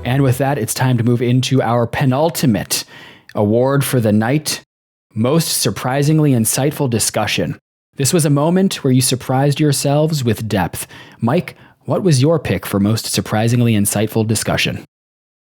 And with that, it's time to move into our penultimate award for the night, Most Surprisingly Insightful Discussion. This was a moment where you surprised yourselves with depth. Mike, what was your pick for Most Surprisingly Insightful Discussion?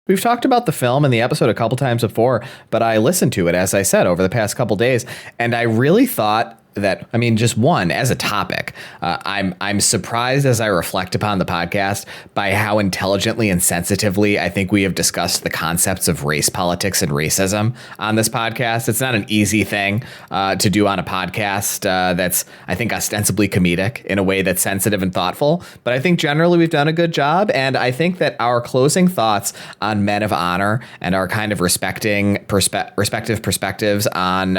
We've talked about the film in the episode a couple times before, but I listened to it, as I said, over the past couple days, and I really thought that, just one, as a topic, I'm surprised as I reflect upon the podcast by how intelligently and sensitively I think we have discussed the concepts of race politics and racism on this podcast. It's not an easy thing to do on a podcast that's, I think, ostensibly comedic in a way that's sensitive and thoughtful. But I think generally we've done a good job. And I think that our closing thoughts on Men of Honor and our kind of respective perspectives on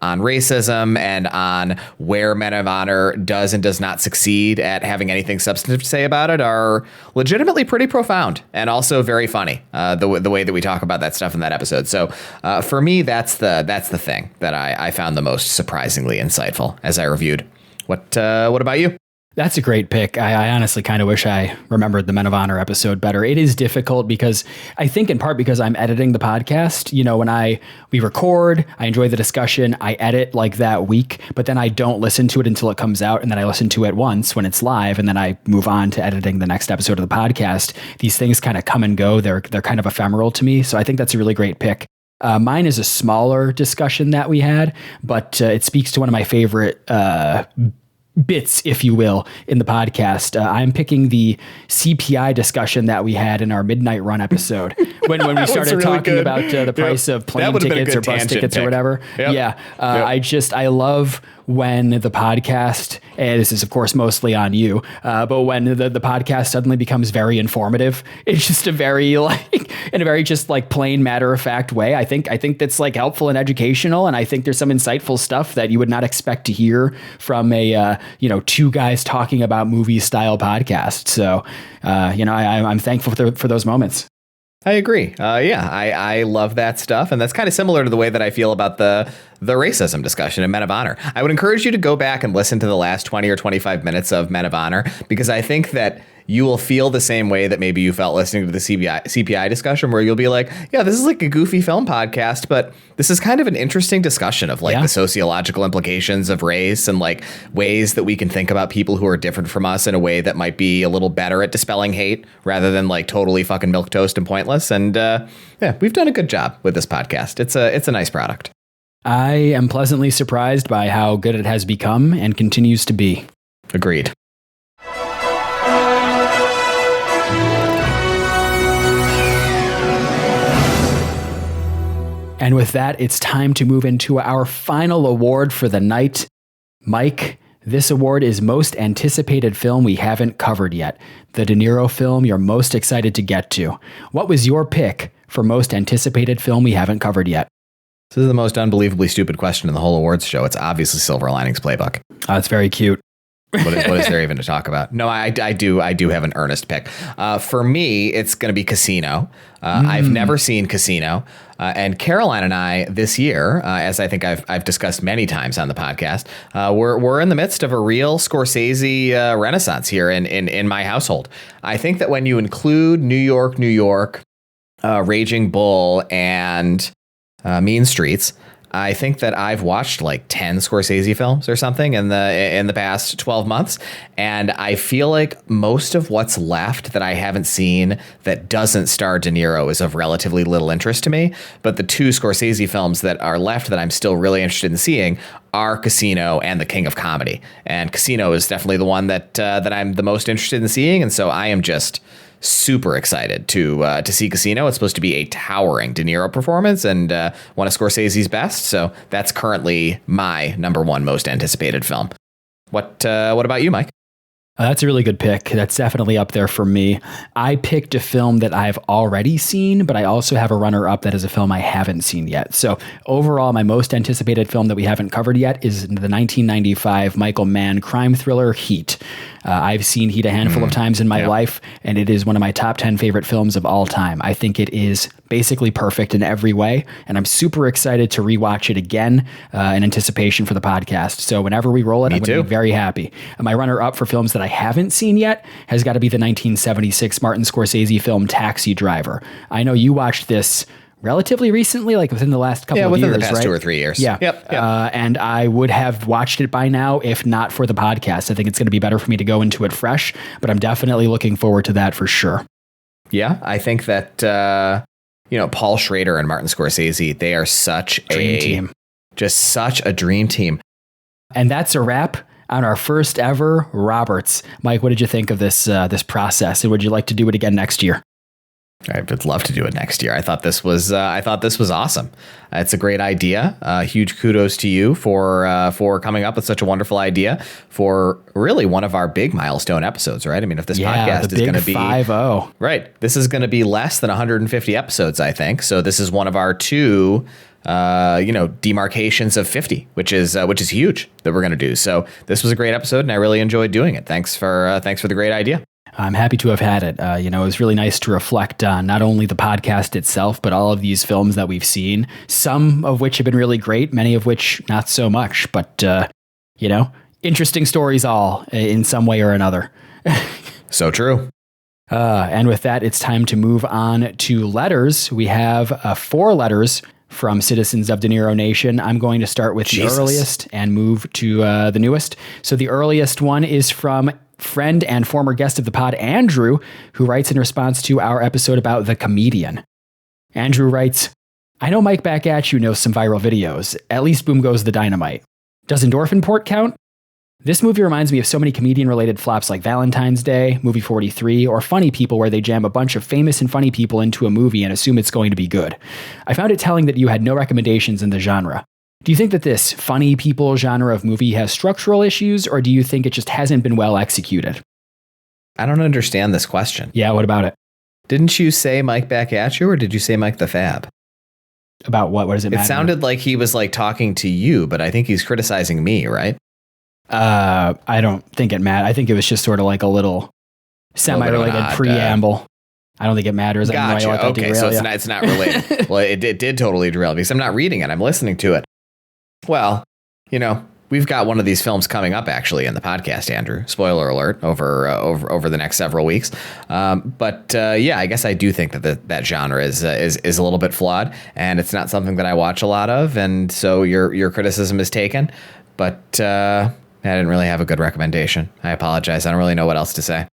racism and on where Men of Honor does and does not succeed at having anything substantive to say about it are legitimately pretty profound and also very funny, the way that we talk about that stuff in that episode. So for me, that's the thing that I found the most surprisingly insightful as I reviewed. What about you? That's a great pick. I honestly kind of wish I remembered the Men of Honor episode better. It is difficult because I think in part because I'm editing the podcast. You know, when we record, I enjoy the discussion. I edit like that week, but then I don't listen to it until it comes out. And then I listen to it once when it's live. And then I move on to editing the next episode of the podcast. These things kind of come and go. They're kind of ephemeral to me. So I think that's a really great pick. Mine is a smaller discussion that we had, but it speaks to one of my favorite bits, if you will, in the podcast. I'm picking the CPI discussion that we had in our Midnight Run episode when we started really talking about the price of plane tickets or bus tickets or whatever. Yep. I love when the podcast, and this is of course mostly on you, but when the podcast suddenly becomes very informative, it's just a very in a very just like plain matter of fact way. I think that's like helpful and educational, and I think there's some insightful stuff that you would not expect to hear from a two guys talking about movie style podcast. So I'm thankful for those moments. I agree. I love that stuff. And that's kind of similar to the way that I feel about the racism discussion in Men of Honor. I would encourage you to go back and listen to the last 20 or 25 minutes of Men of Honor, because I think that you will feel the same way that maybe you felt listening to the CPI discussion, where you'll be like, yeah, this is like a goofy film podcast, but this is kind of an interesting discussion of the sociological implications of race and like ways that we can think about people who are different from us in a way that might be a little better at dispelling hate rather than like totally fucking milquetoast and pointless. And we've done a good job with this podcast. It's a nice product. I am pleasantly surprised by how good it has become and continues to be. Agreed. And with that, it's time to move into our final award for the night. Mike, this award is Most Anticipated Film We Haven't Covered Yet, the De Niro film you're most excited to get to. What was your pick for Most Anticipated Film We Haven't Covered Yet? This is the most unbelievably stupid question in the whole awards show. It's obviously Silver Linings Playbook. It's very cute. What is there even to talk about? No, I do have an earnest pick. For me, it's going to be Casino. I've never seen Casino. And Caroline and I this year, as I think I've discussed many times on the podcast, we're in the midst of a real Scorsese renaissance here in my household. I think that when you include New York, Raging Bull, and Mean Streets, I think that I've watched like 10 Scorsese films or something in the past 12 months. And I feel like most of what's left that I haven't seen that doesn't star De Niro is of relatively little interest to me. But the two Scorsese films that are left that I'm still really interested in seeing are Casino and The King of Comedy. And Casino is definitely the one that I'm the most interested in seeing. And so I am just super excited to see Casino. It's supposed to be a towering De Niro performance and one of Scorsese's best. So that's currently my number one most anticipated film. What about you, Mike? That's a really good pick. That's definitely up there for me. I picked a film that I've already seen, but I also have a runner-up that is a film I haven't seen yet. So overall, my most anticipated film that we haven't covered yet is the 1995 Michael Mann crime thriller Heat. I've seen Heat a handful of times in my life, and it is one of my top 10 favorite films of all time. I think it is basically perfect in every way, and I'm super excited to rewatch it again in anticipation for the podcast. So whenever we roll it, I'm going to be very happy. My runner-up for films that I haven't seen yet has got to be the 1976 Martin Scorsese film Taxi Driver. I know you watched this relatively recently, like within the last couple of years, within the past right? 2 or 3 years. Yeah. Yep. And I would have watched it by now if not for the podcast. I think it's going to be better for me to go into it fresh, but I'm definitely looking forward to that for sure. Yeah, I think that, Paul Schrader and Martin Scorsese, they are such dream team. Just such a dream team. And that's a wrap on our first ever Roberts. Mike, what did you think of this process? And would you like to do it again next year? I would love to do it next year. I thought this was awesome. It's a great idea. Huge kudos to you for coming up with such a wonderful idea for really one of our big milestone episodes, right? I mean, if this podcast is going to be 5-0, right, this is going to be less than 150 episodes, I think. So this is one of our two, demarcations of 50, which is huge that we're going to do. So this was a great episode, and I really enjoyed doing it. Thanks for the great idea. I'm happy to have had it. It was really nice to reflect on not only the podcast itself, but all of these films that we've seen, some of which have been really great, many of which not so much. But, interesting stories all in some way or another. So true. And with that, it's time to move on to letters. We have 4 letters from citizens of De Niro Nation. I'm going to start with the earliest and move to the newest. So the earliest one is from friend and former guest of the pod, Andrew, who writes in response to our episode about The Comedian. Andrew writes, I know Mike Back At You knows some viral videos. At least Boom Goes the Dynamite. Does Endorphin Port count? This movie reminds me of so many comedian-related flops like Valentine's Day, Movie 43, or Funny People, where they jam a bunch of famous and funny people into a movie and assume it's going to be good. I found it telling that you had no recommendations in the genre. Do you think that this funny people genre of movie has structural issues, or do you think it just hasn't been well executed? I don't understand this question. Yeah, what about it? Didn't you say Mike Back At You, or did you say Mike the Fab? About what? What does it matter? It sounded like he was like talking to you, but I think he's criticizing me, right? I don't think it matters. I think it was just sort of like a little semi-related preamble. I don't think it matters. Gotcha. Okay, so it's not related. Well, it did totally derail me because I'm not reading it. I'm listening to it. Well, we've got one of these films coming up actually in the podcast, Andrew. Spoiler alert over the next several weeks. But I guess I do think that genre is a little bit flawed, and it's not something that I watch a lot of. And so your criticism is taken, but I didn't really have a good recommendation. I apologize. I don't really know what else to say.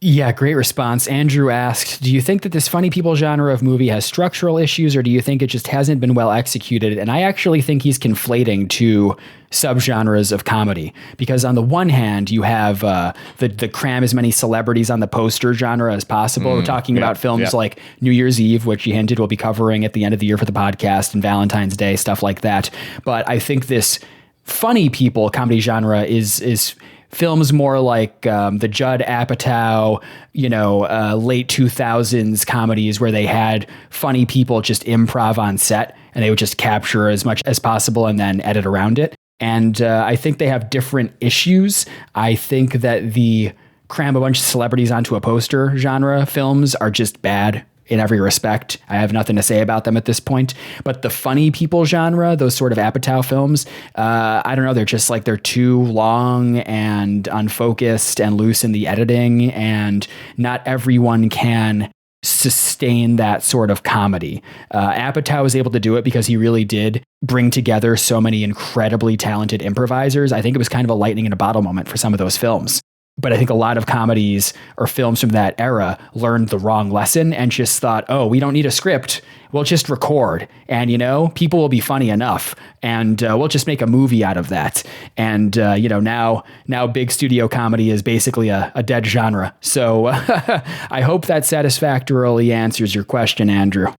Yeah, great response. Andrew asked, do you think that this funny people genre of movie has structural issues, or do you think it just hasn't been well executed? And I actually think he's conflating two subgenres of comedy, because on the one hand, you have the cram as many celebrities on the poster genre as possible. We're talking about films like New Year's Eve, which he hinted we'll be covering at the end of the year for the podcast, and Valentine's Day, stuff like that. But I think this funny people comedy genre is films more like the Judd Apatow, late 2000s comedies where they had funny people just improv on set and they would just capture as much as possible and then edit around it. And I think they have different issues. I think that the cram a bunch of celebrities onto a poster genre films are just bad in every respect. I have nothing to say about them at this point. But the funny people genre, those sort of Apatow films, I don't know, they're too long and unfocused and loose in the editing, and not everyone can sustain that sort of comedy. Apatow was able to do it because he really did bring together so many incredibly talented improvisers. I think it was kind of a lightning in a bottle moment for some of those films. But I think a lot of comedies or films from that era learned the wrong lesson and just thought, oh, we don't need a script. We'll just record. And, people will be funny enough. And we'll just make a movie out of that. And, now big studio comedy is basically a dead genre. So I hope that satisfactorily answers your question, Andrew.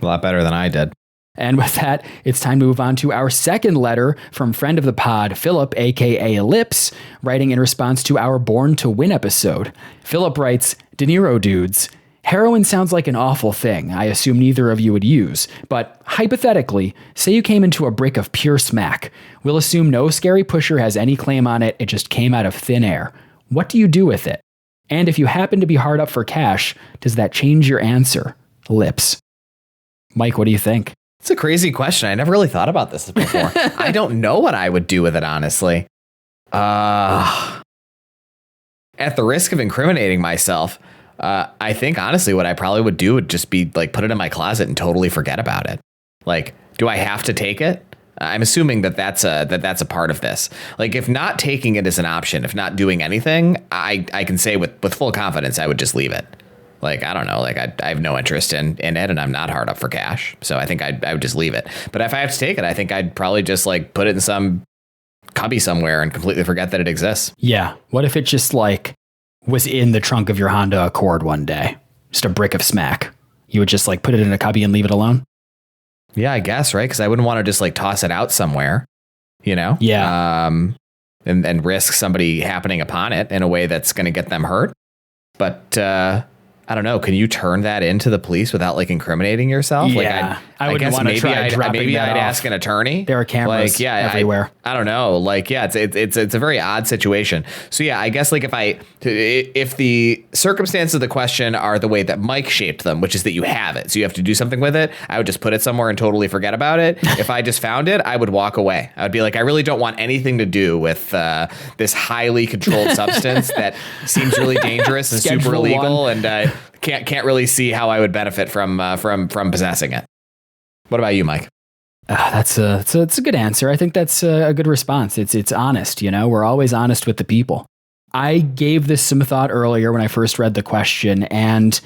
A lot better than I did. And with that, it's time to move on to our second letter from friend of the pod, Philip, aka Lips, writing in response to our Born to Win episode. Philip writes, De Niro dudes, heroin sounds like an awful thing I assume neither of you would use, but hypothetically, say you came into a brick of pure smack. We'll assume no scary pusher has any claim on it, it just came out of thin air. What do you do with it? And if you happen to be hard up for cash, does that change your answer? Lips. Mike, what do you think? It's a crazy question. I never really thought about this before. I don't know what I would do with it, honestly. At the risk of incriminating myself, I think, honestly, what I probably would do would just be like put it in my closet and totally forget about it. Like, do I have to take it? I'm assuming that's a part of this. Like, if not taking it is an option, if not doing anything, I can say with full confidence I would just leave it. Like, I don't know, like I have no interest in it, and I'm not hard up for cash. So I think I would just leave it. But if I have to take it, I think I'd probably just like put it in some cubby somewhere and completely forget that it exists. Yeah. What if it just like was in the trunk of your Honda Accord one day? Just a brick of smack. You would just like put it in a cubby and leave it alone? Yeah, I guess, right? Because I wouldn't want to just like toss it out somewhere, Yeah. And risk somebody happening upon it in a way that's going to get them hurt. But I don't know. Can you turn that into the police without like incriminating yourself? Yeah. Like I wouldn't want to try dropping maybe that I'd off. ask an attorney. There are cameras everywhere. I don't know. Like, yeah, it's a very odd situation. So yeah, I guess like if the circumstances of the question are the way that Mike shaped them, which is that you have it, so you have to do something with it, I would just put it somewhere and totally forget about it. If I just found it, I would walk away. I would be like, I really don't want anything to do with this highly controlled substance that seems really dangerous and super illegal, and can't really see how I would benefit from possessing it. What about you, Mike? That's a good answer. I think that's a good response. It's honest. You know, we're always honest with the people. I gave this some thought earlier when I first read the question, and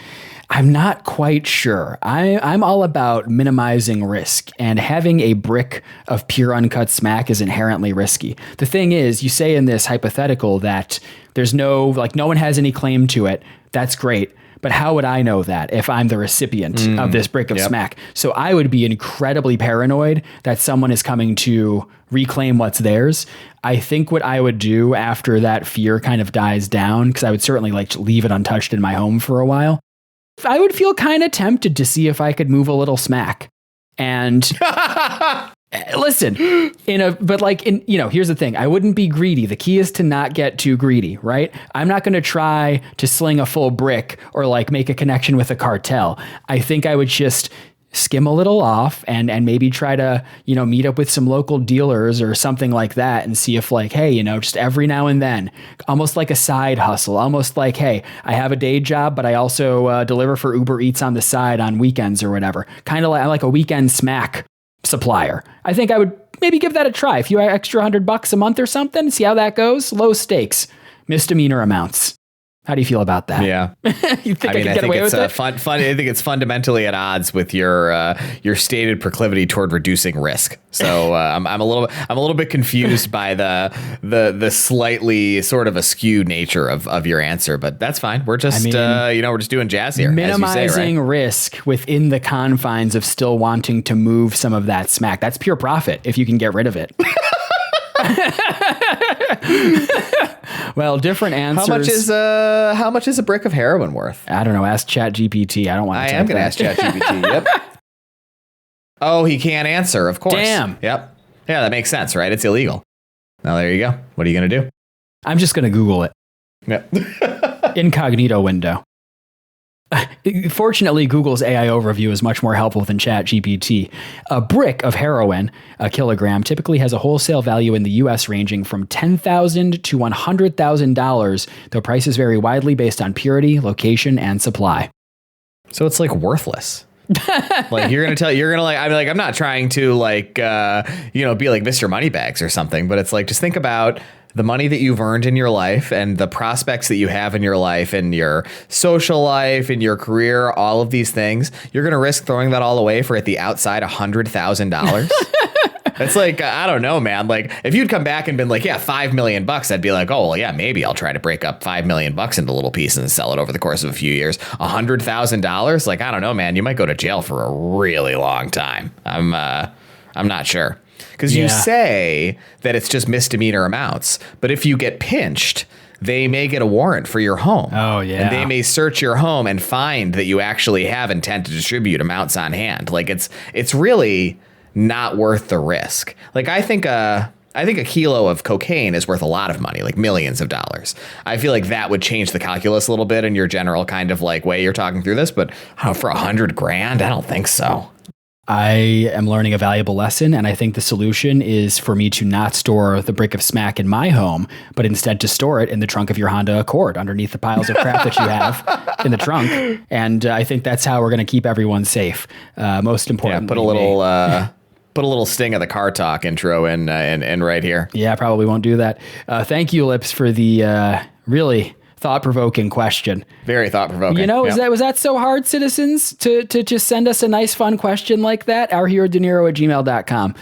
I'm not quite sure. I'm all about minimizing risk, and having a brick of pure uncut smack is inherently risky. The thing is, you say in this hypothetical that there's no one has any claim to it. That's great. But how would I know that if I'm the recipient of this brick of smack? So I would be incredibly paranoid that someone is coming to reclaim what's theirs. I think what I would do after that fear kind of dies down, because I would certainly like to leave it untouched in my home for a while, I would feel kind of tempted to see if I could move a little smack. And listen, here's the thing. I wouldn't be greedy. The key is to not get too greedy, right? I'm not going to try to sling a full brick or like make a connection with a cartel. I think I would just skim a little off and maybe try to, meet up with some local dealers or something like that and see if like, hey, just every now and then, almost like a side hustle, almost like, hey, I have a day job, but I also deliver for Uber Eats on the side on weekends or whatever. Kind of like a weekend smack supplier. I think I would maybe give that a try. A few extra $100 a month or something, see how that goes. Low stakes, misdemeanor amounts. How do you feel about that? Yeah, you think I could get away with it? Fun. I think it's fundamentally at odds with your stated proclivity toward reducing risk. So I'm a little bit confused by the slightly sort of askew nature of your answer, but that's fine. We're just we're just doing jazz here, minimizing as you say, right? risk within the confines of still wanting to move some of that smack. That's pure profit if you can get rid of it. Well, different answers. How much is a brick of heroin worth? I don't know. Ask ChatGPT. I don't want to. I am going to ask ChatGPT. Yep. Oh, he can't answer. Of course. Damn. Yep. Yeah, that makes sense, right? It's illegal. Now there you go. What are you going to do? I'm just going to Google it. Yep. Incognito window. Fortunately, Google's AI overview is much more helpful than ChatGPT. A brick of heroin, a kilogram, typically has a wholesale value in the U.S. ranging from $10,000 to $100,000, though prices vary widely based on purity, location, and supply. So it's like worthless. Like I'm not trying to be like Mr. Moneybags or something, but it's like, just think about the money that you've earned in your life and the prospects that you have in your life and your social life and your career, all of these things. You're going to risk throwing that all away for at the outside $100,000. It's like, I don't know, man. Like if you'd come back and been like, yeah, $5 million, I'd be like, oh, well, yeah, maybe I'll try to break up $5 million into little pieces and sell it over the course of a few years. $100,000. Like, I don't know, man, you might go to jail for a really long time. I'm not sure. Because you say that it's just misdemeanor amounts, but if you get pinched, they may get a warrant for your home. Oh, yeah. And they may search your home and find that you actually have intent to distribute amounts on hand. Like it's really not worth the risk. Like I think a kilo of cocaine is worth a lot of money, like millions of dollars. I feel like that would change the calculus a little bit in your general kind of like way you're talking through this, but for $100,000, I don't think so. I am learning a valuable lesson, and I think the solution is for me to not store the brick of smack in my home, but instead to store it in the trunk of your Honda Accord underneath the piles of crap that you have in the trunk. And I think that's how we're going to keep everyone safe. Most importantly, put a little sting of the car talk intro in right here. Yeah, probably won't do that. Thank you, Lips, for the really thought-provoking question. Very thought-provoking. Was that so hard, citizens, to just send us a nice, fun question like that? ourherodeniro@gmail.com.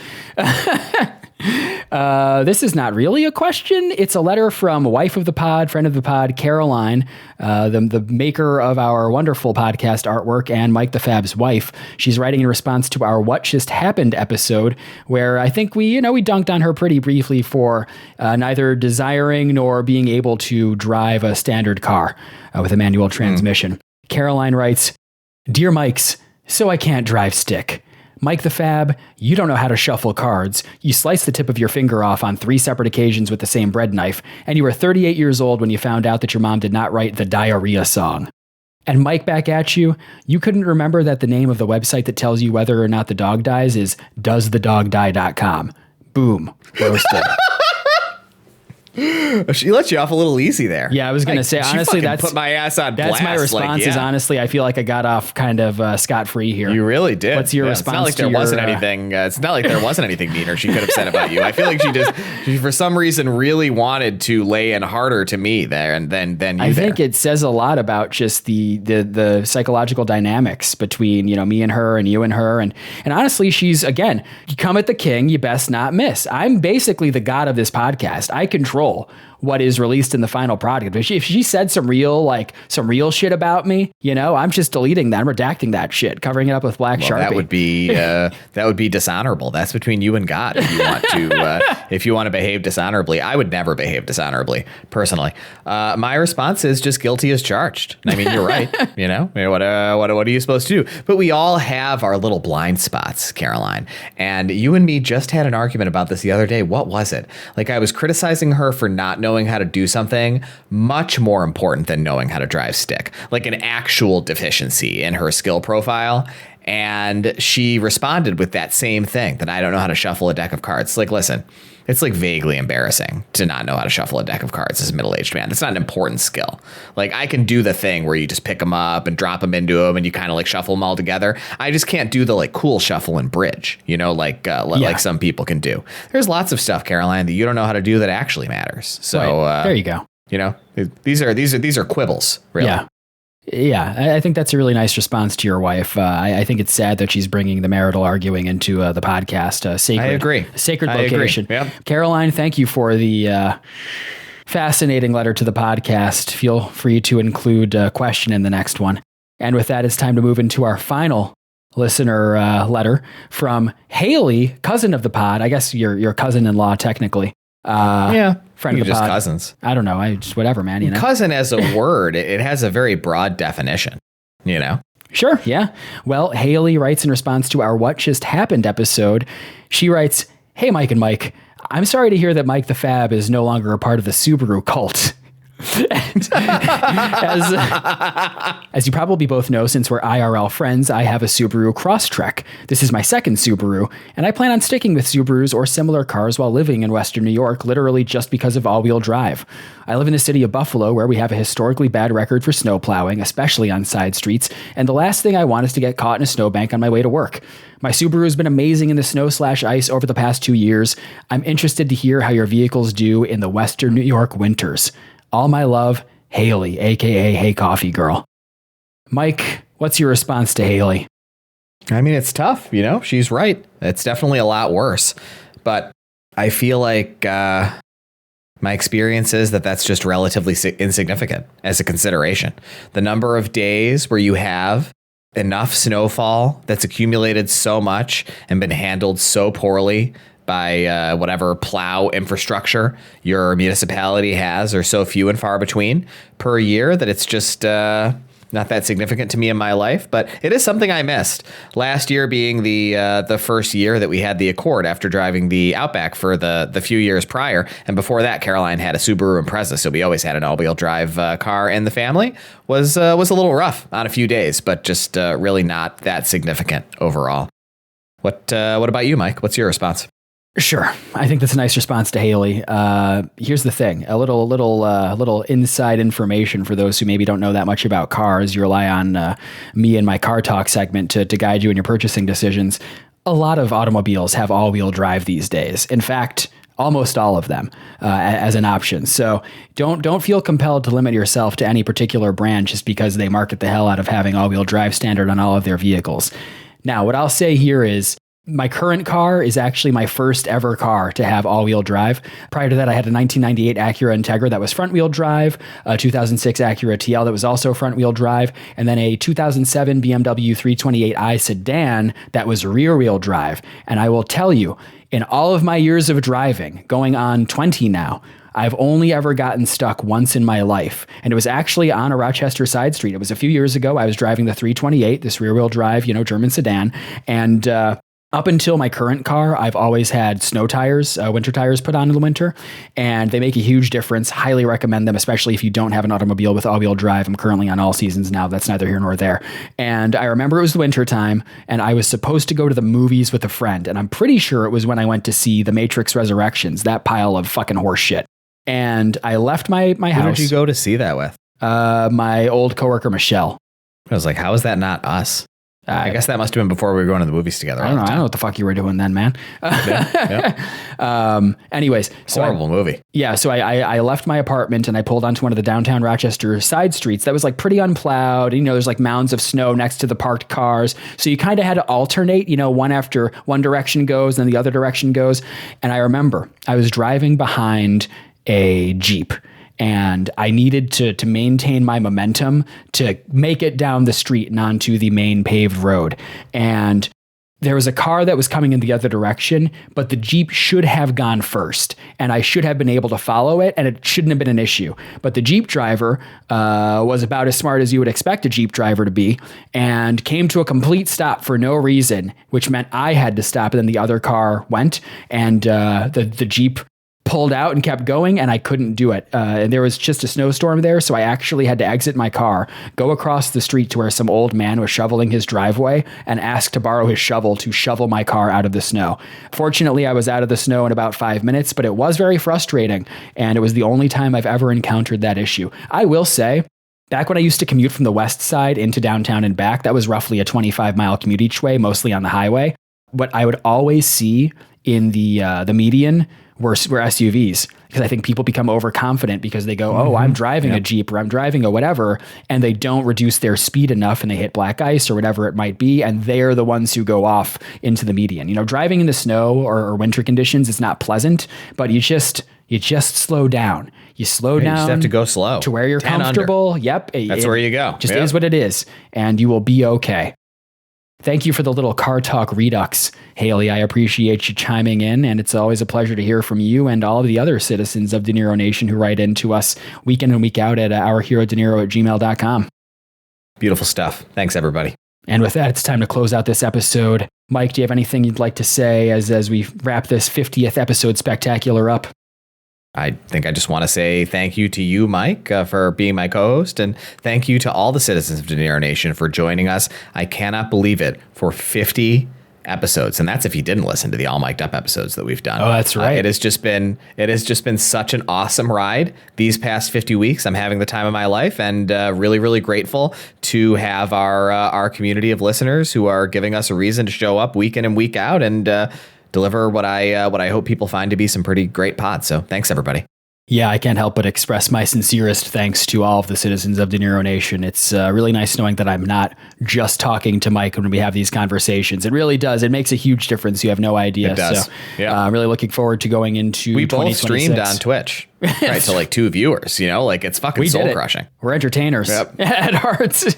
This is not really a question. It's a letter from wife of the pod, friend of the pod, Caroline, the maker of our wonderful podcast artwork, and Mike the Fab's wife. She's writing in response to our What Just Happened episode, where I think we dunked on her pretty briefly for neither desiring nor being able to drive a standard car with a manual transmission. Caroline writes, "Dear Mikes, so I can't drive stick. Mike the Fab, you don't know how to shuffle cards. You sliced the tip of your finger off on 3 separate occasions with the same bread knife, and you were 38 years old when you found out that your mom did not write the diarrhea song. And Mike, back at you, you couldn't remember that the name of the website that tells you whether or not the dog dies is doesthedogdie.com. Boom. Roasted. She let you off a little easy there. Yeah, I was going to say, honestly, that's put my ass on blast. That's my response is honestly, I feel like I got off kind of scot-free here. You really did. What's your response? It's not like there wasn't anything. It's not like there wasn't anything meaner she could have said about you. I feel like she for some reason really wanted to lay in harder to me there and then you. I think it says a lot about just the psychological dynamics between, me and her and you and her. And honestly, she's, again, you come at the king, you best not miss. I'm basically the god of this podcast. I control what is released in the final product. If she said some real shit about me, I'm just deleting that, I'm redacting that shit, covering it up with black Sharpie. That would be dishonorable. That's between you and God. If you want to behave dishonorably, I would never behave dishonorably personally. My response is just guilty as charged. I mean, you're right. What are you supposed to do? But we all have our little blind spots, Caroline. And you and me just had an argument about this the other day. What was it? Like, I was criticizing her for not knowing how to do something much more important than knowing how to drive stick, like an actual deficiency in her skill profile. And she responded with that same thing, that I don't know how to shuffle a deck of cards. Like, listen, it's like vaguely embarrassing to not know how to shuffle a deck of cards as a middle-aged man. That's not an important skill. Like, I can do the thing where you just pick them up and drop them into them and you kind of like shuffle them all together. I just can't do the like cool shuffle and bridge, like some people can do. There's lots of stuff, Caroline, that you don't know how to do that actually matters. So there you go. These are quibbles, really. Yeah, I think that's a really nice response to your wife. I think it's sad that she's bringing the marital arguing into the podcast. I agree. Sacred location. I agree. Yep. Caroline, thank you for the fascinating letter to the podcast. Feel free to include a question in the next one. And with that, it's time to move into our final listener letter from Haley, cousin of the pod. I guess your cousin-in-law, technically. Friend of the just pod. Cousins. I don't know. I just whatever, man. Cousin as a word, it has a very broad definition. Sure. Yeah. Well, Haley writes in response to our What Just Happened episode. She writes, "Hey, Mike and Mike, I'm sorry to hear that Mike the Fab is no longer a part of the Subaru cult." As you probably both know, since we're IRL friends, I have a Subaru Crosstrek. This is my second Subaru, and I plan on sticking with Subarus or similar cars while living in Western New York, literally just because of all-wheel drive. I live in the city of Buffalo, where we have a historically bad record for snow plowing, especially on side streets, and the last thing I want is to get caught in a snowbank on my way to work. My Subaru has been amazing in the snow/ice over the past 2 years. I'm interested to hear how your vehicles do in the Western New York winters. All my love, Haley, a.k.a. Hey Coffee Girl. Mike, what's your response to Haley? I mean, it's tough, she's right. It's definitely a lot worse. But I feel like my experience is that that's just relatively insignificant as a consideration. The number of days where you have enough snowfall that's accumulated so much and been handled so poorly by whatever plow infrastructure your municipality has are so few and far between per year that it's just not that significant to me in my life. But it is something I missed. Last year being the first year that we had the Accord after driving the Outback for the few years prior. And before that, Caroline had a Subaru Impreza, so we always had an all-wheel drive car in the family. Was a little rough on a few days, but just really not that significant overall. What about you, Mike? What's your response? Sure. I think that's a nice response to Haley. Here's the thing. A little inside information for those who maybe don't know that much about cars. You rely on me and my Car Talk segment to guide you in your purchasing decisions. A lot of automobiles have all-wheel drive these days. In fact, almost all of them as an option. So don't feel compelled to limit yourself to any particular brand just because they market the hell out of having all-wheel drive standard on all of their vehicles. Now, what I'll say here is, my current car is actually my first ever car to have all-wheel drive. Prior to that, I had a 1998 Acura Integra that was front-wheel drive, a 2006 Acura TL that was also front-wheel drive, and then a 2007 BMW 328i sedan that was rear-wheel drive. And I will tell you, in all of my years of driving, going on 20 now, I've only ever gotten stuck once in my life, and it was actually on a Rochester side street. It was a few years ago. I was driving the 328, this rear-wheel drive, German sedan, and Up until my current car, I've always had snow tires, winter tires put on in the winter, and they make a huge difference. Highly recommend them, especially if you don't have an automobile with all-wheel drive. I'm currently on all seasons now. That's neither here nor there. And I remember it was the winter time, and I was supposed to go to the movies with a friend, and I'm pretty sure it was when I went to see The Matrix Resurrections, that pile of fucking horse shit. And I left my house. Who did you go to see that with? My old coworker, Michelle. I was like, how is that not us? I guess that must have been before we were going to the movies together. I don't know what the fuck you were doing then, man. Anyways. Horrible movie. Yeah. So I left my apartment and I pulled onto one of the downtown Rochester side streets that was like pretty unplowed. You know, there's like mounds of snow next to the parked cars. So you kind of had to alternate, you know, one after one direction goes and the other direction goes. And I remember I was driving behind a Jeep. And I needed to maintain my momentum to make it down the street and onto the main paved road. And there was a car that was coming in the other direction, but the Jeep should have gone first. And I should have been able to follow it, and it shouldn't have been an issue. But the Jeep driver was about as smart as you would expect a Jeep driver to be, and came to a complete stop for no reason, which meant I had to stop, and then the other car went, and the Jeep pulled out and kept going, and I couldn't do it. And there was just a snowstorm there, so I actually had to exit my car, go across the street to where some old man was shoveling his driveway, and ask to borrow his shovel to shovel my car out of the snow. Fortunately, I was out of the snow in about 5 minutes, but it was very frustrating, and it was the only time I've ever encountered that issue. I will say, back when I used to commute from the west side into downtown and back, that was roughly a 25-mile commute each way, mostly on the highway. What I would always see in the median were SUVs, because I think people become overconfident because they go, oh, I'm driving a Jeep or I'm driving a whatever, and they don't reduce their speed enough and they hit black ice or whatever it might be, and they're the ones who go off into the median. You know, driving in the snow or winter conditions is not pleasant, but you just slow down. You slow down. You just have to go slow to where you're comfortable. Under. Yep. That's where you go. Just is what it is, and you will be okay. Thank you for the little car talk redux, Haley. I appreciate you chiming in, and it's always a pleasure to hear from you and all of the other citizens of De Niro Nation who write into us week in and week out at ourherodeniro@gmail.com. Beautiful stuff. Thanks, everybody. And with that, it's time to close out this episode. Mike, do you have anything you'd like to say as we wrap this 50th episode spectacular up? I think I just want to say thank you to you, Mike, for being my co-host, and thank you to all the citizens of De Niro Nation for joining us. I cannot believe it, for 50 episodes, and that's if you didn't listen to the all mic'd up episodes that we've done. Oh, that's right. It has just been such an awesome ride these past 50 weeks. I'm having the time of my life, and really, really grateful to have our community of listeners who are giving us a reason to show up week in and week out and deliver what I hope people find to be some pretty great pods. So thanks, everybody. Yeah, I can't help but express my sincerest thanks to all of the citizens of De Niro Nation. It's really nice knowing that I'm not just talking to Mike when we have these conversations. It really does. It makes a huge difference. You have no idea. It does. So, yeah. I'm really looking forward to going into We both 2026. streamed on Twitch, right, to like 2 viewers, you know, like it's fucking soul crushing. We're entertainers at heart.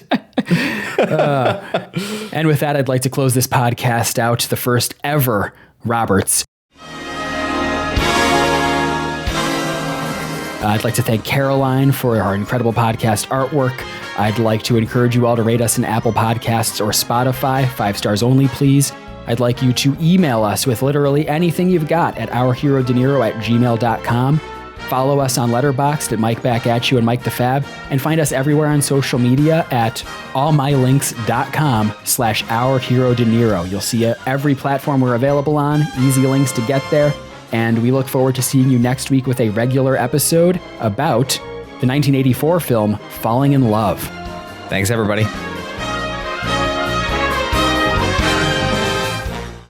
And with that, I'd like to close this podcast out, the first ever Roberts. I'd like to thank Caroline for our incredible podcast artwork. I'd like to encourage you all to rate us in Apple Podcasts or Spotify, 5 stars only, please. I'd like you to email us with literally anything you've got at ourherodeniro@gmail.com. Follow us on Letterboxd at Mike Back At You and Mike the Fab, and find us everywhere on social media at allmylinks.com/ourherodeniro. You'll see every platform we're available on, easy links to get there. And we look forward to seeing you next week with a regular episode about the 1984 film Falling in Love. Thanks, everybody.